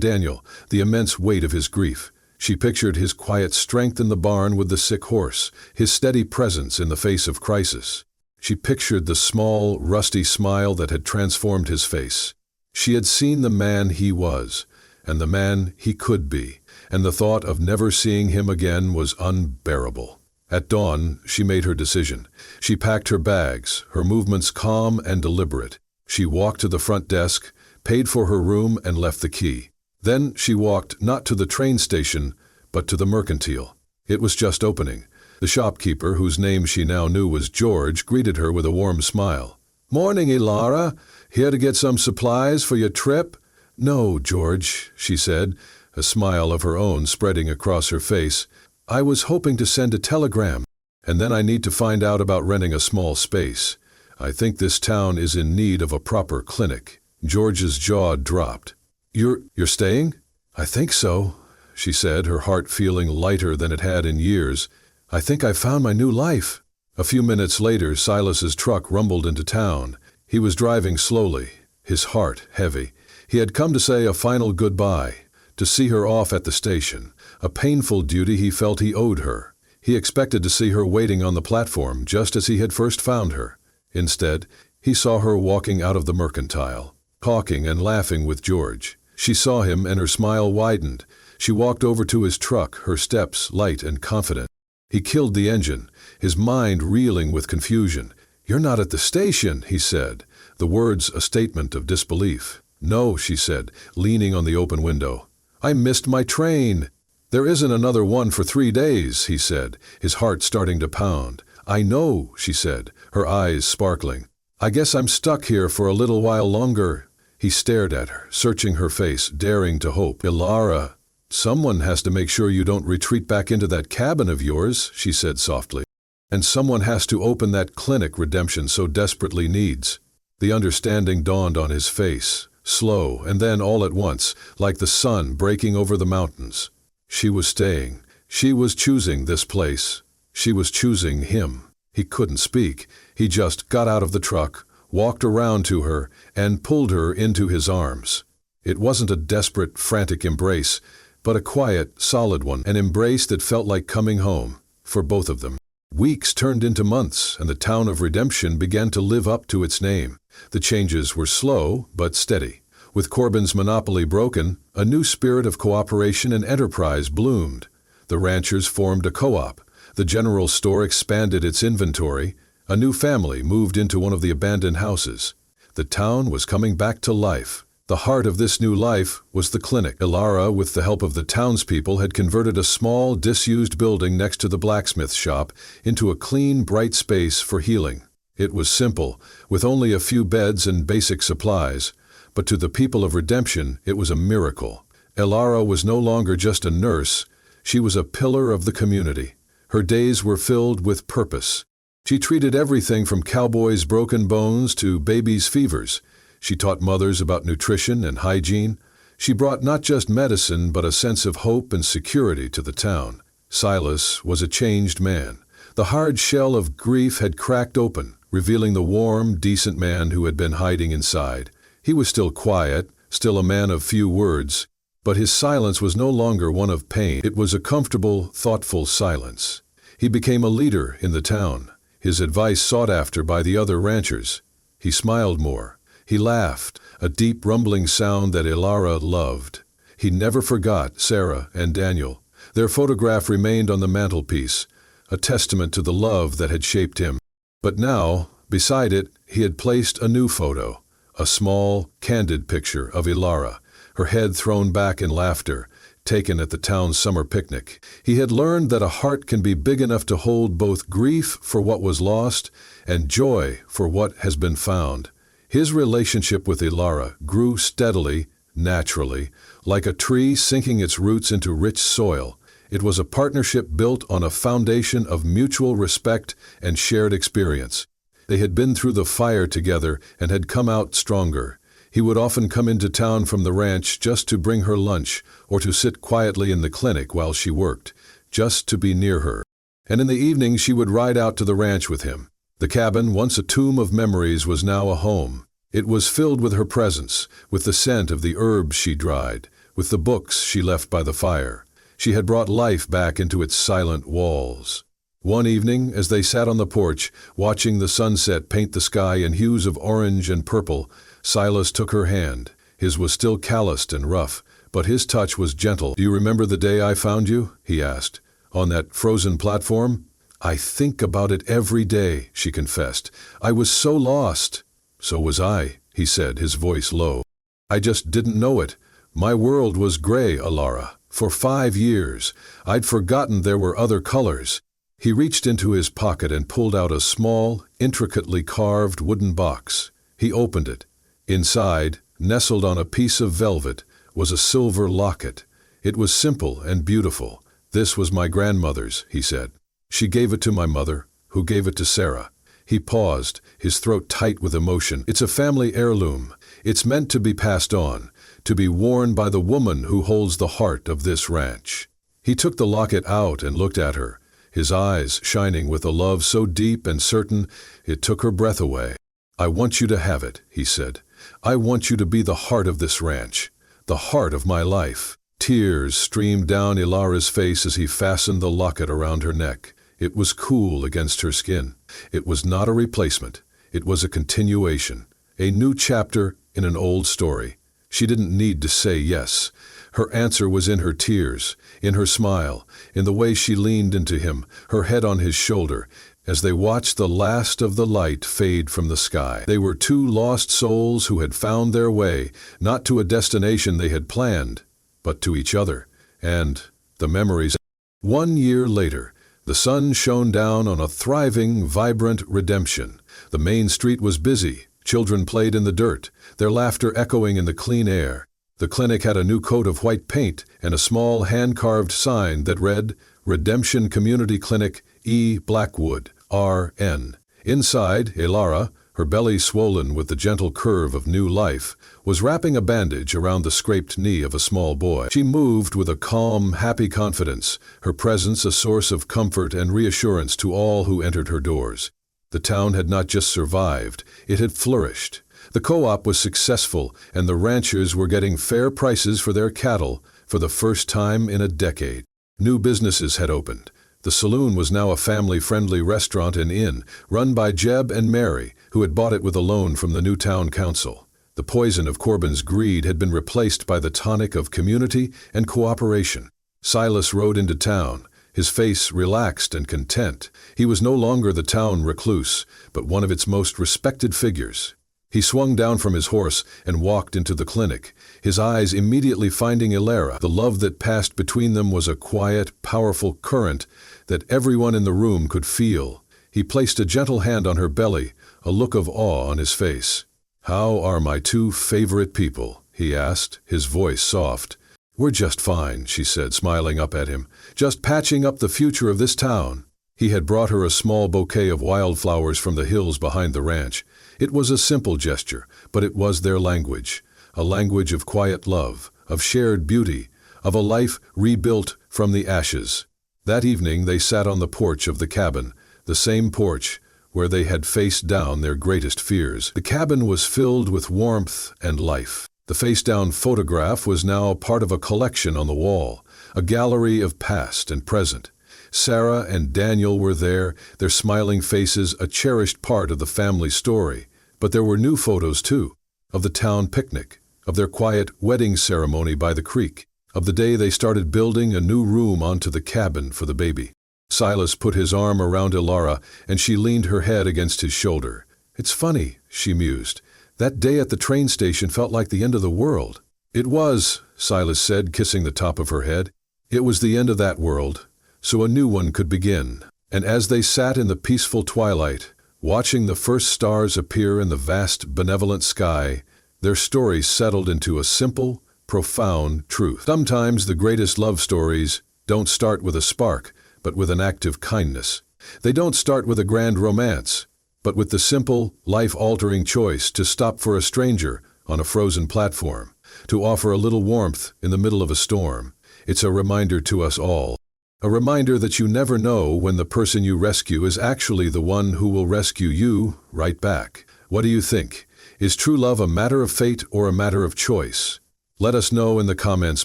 S1: Daniel, the immense weight of his grief. She pictured his quiet strength in the barn with the sick horse, his steady presence in the face of crisis. She pictured the small, rusty smile that had transformed his face. She had seen the man he was, and the man he could be, and the thought of never seeing him again was unbearable. At dawn, she made her decision. She packed her bags, her movements calm and deliberate. She walked to the front desk, paid for her room, and left the key. Then she walked not to the train station, but to the mercantile. It was just opening. The shopkeeper, whose name she now knew was George, greeted her with a warm smile. "Morning, Elara. Here to get some supplies for your trip?" "No, George," she said, a smile of her own spreading across her face. "I was hoping to send a telegram, and then I need to find out about renting a small space. I think this town is in need of a proper clinic." George's jaw dropped. You're staying?" "I think so," she said, her heart feeling lighter than it had in years. "I think I've found my new life." A few minutes later, Silas's truck rumbled into town. He was driving slowly, his heart heavy. He had come to say a final goodbye, to see her off at the station, a painful duty he felt he owed her. He expected to see her waiting on the platform just as he had first found her. Instead, he saw her walking out of the mercantile, talking and laughing with George. She saw him and her smile widened. She walked over to his truck, her steps light and confident. He killed the engine, his mind reeling with confusion. "You're not at the station," he said, the words a statement of disbelief. "No," she said, leaning on the open window. "I missed my train." "There isn't another one for 3 days," he said, his heart starting to pound. "I know," she said, her eyes sparkling. "I guess I'm stuck here for a little while longer." He stared at her, searching her face, daring to hope. "Elara, someone has to make sure you don't retreat back into that cabin of yours," she said softly. "And someone has to open that clinic Redemption so desperately needs." The understanding dawned on his face, slow, and then all at once, like the sun breaking over the mountains. She was staying. She was choosing this place. She was choosing him. He couldn't speak. He just got out of the truck, walked around to her, and pulled her into his arms. It wasn't a desperate, frantic embrace, but a quiet, solid one, an embrace that felt like coming home, for both of them. Weeks turned into months, and the town of Redemption began to live up to its name. The changes were slow, but steady. With Corbin's monopoly broken, a new spirit of cooperation and enterprise bloomed. The ranchers formed a co-op. The general store expanded its inventory. A new family moved into one of the abandoned houses. The town was coming back to life. The heart of this new life was the clinic. Elara, with the help of the townspeople, had converted a small, disused building next to the blacksmith shop into a clean, bright space for healing. It was simple, with only a few beds and basic supplies, but to the people of Redemption, it was a miracle. Elara was no longer just a nurse. She was a pillar of the community. Her days were filled with purpose. She treated everything from Cowboy's broken bones to babies' fevers. She taught mothers about nutrition and hygiene. She brought not just medicine, but a sense of hope and security to the town. Silas was a changed man. The hard shell of grief had cracked open, revealing the warm, decent man who had been hiding inside. He was still quiet, still a man of few words, but his silence was no longer one of pain. It was a comfortable, thoughtful silence. He became a leader in the town, his advice sought after by the other ranchers. He smiled more. He laughed, a deep rumbling sound that Elara loved. He never forgot Sarah and Daniel. Their photograph remained on the mantelpiece, a testament to the love that had shaped him. But now, beside it, he had placed a new photo, a small, candid picture of Elara, her head thrown back in laughter, taken at the town's summer picnic. He had learned that a heart can be big enough to hold both grief for what was lost and joy for what has been found. His relationship with Elara grew steadily, naturally, like a tree sinking its roots into rich soil. It was a partnership built on a foundation of mutual respect and shared experience. They had been through the fire together and had come out stronger. He would often come into town from the ranch just to bring her lunch or to sit quietly in the clinic while she worked, just to be near her. And in the evening she would ride out to the ranch with him. The cabin, once a tomb of memories, was now a home. It was filled with her presence, with the scent of the herbs she dried, with the books she left by the fire. She had brought life back into its silent walls. One evening, as they sat on the porch, watching the sunset paint the sky in hues of orange and purple, Silas took her hand. His was still calloused and rough, but his touch was gentle. "Do you remember the day I found you?" he asked. "On that frozen platform? "I think about it every day," she confessed. "I was so lost." "So was I," he said, his voice low. "I just didn't know it. My world was gray, Elara. For 5 years, I'd forgotten there were other colors." He reached into his pocket and pulled out a small, intricately carved wooden box. He opened it. Inside, nestled on a piece of velvet, was a silver locket. It was simple and beautiful. "This was my grandmother's," he said. "She gave it to my mother, who gave it to Sarah." He paused, his throat tight with emotion. "It's a family heirloom. It's meant to be passed on, to be worn by the woman who holds the heart of this ranch." He took the locket out and looked at her, his eyes shining with a love so deep and certain it took her breath away. "I want you to have it," he said. "I want you to be the heart of this ranch, the heart of my life." Tears streamed down Elara's face as he fastened the locket around her neck. It was cool against her skin. It was not a replacement. It was a continuation, a new chapter in an old story. She didn't need to say yes. Her answer was in her tears, in her smile, in the way she leaned into him, her head on his shoulder, as they watched the last of the light fade from the sky. They were two lost souls who had found their way, not to a destination they had planned, but to each other, and the memories. 1 year later, the sun shone down on a thriving, vibrant Redemption. The main street was busy. Children played in the dirt, their laughter echoing in the clean air. The clinic had a new coat of white paint and a small hand-carved sign that read, "Redemption Community Clinic, E. Blackwood, R.N." Inside, Elara, her belly swollen with the gentle curve of new life, was wrapping a bandage around the scraped knee of a small boy. She moved with a calm, happy confidence, her presence a source of comfort and reassurance to all who entered her doors. The town had not just survived, it had flourished. The co-op was successful, and the ranchers were getting fair prices for their cattle for the first time in a decade. New businesses had opened. The saloon was now a family-friendly restaurant and inn, run by Jeb and Mary, who had bought it with a loan from the new town council. The poison of Corbin's greed had been replaced by the tonic of community and cooperation. Silas rode into town, his face relaxed and content. He was no longer the town recluse, but one of its most respected figures. He swung down from his horse and walked into the clinic, his eyes immediately finding Elara. The love that passed between them was a quiet, powerful current that everyone in the room could feel. He placed a gentle hand on her belly, a look of awe on his face. "How are my two favorite people?" he asked, his voice soft. "We're just fine," she said, smiling up at him. "Just patching up the future of this town." He had brought her a small bouquet of wildflowers from the hills behind the ranch. It was a simple gesture, but it was their language, a language of quiet love, of shared beauty, of a life rebuilt from the ashes. That evening they sat on the porch of the cabin, the same porch where they had faced down their greatest fears. The cabin was filled with warmth and life. The face-down photograph was now part of a collection on the wall, a gallery of past and present. Sarah and Daniel were there, their smiling faces a cherished part of the family story. But there were new photos, too, of the town picnic, of their quiet wedding ceremony by the creek, of the day they started building a new room onto the cabin for the baby. Silas put his arm around Elara, and she leaned her head against his shoulder. "It's funny," she mused. "That day at the train station felt like the end of the world." "It was," Silas said, kissing the top of her head. "It was the end of that world, so a new one could begin." And as they sat in the peaceful twilight, watching the first stars appear in the vast, benevolent sky, their story settled into a simple, profound truth. Sometimes the greatest love stories don't start with a spark, but with an act of kindness. They don't start with a grand romance, but with the simple, life-altering choice to stop for a stranger on a frozen platform, to offer a little warmth in the middle of a storm. It's a reminder to us all. A reminder that you never know when the person you rescue is actually the one who will rescue you right back. What do you think? Is true love a matter of fate or a matter of choice? Let us know in the comments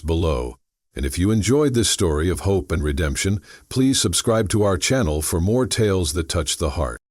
S1: below. And if you enjoyed this story of hope and redemption, please subscribe to our channel for more tales that touch the heart.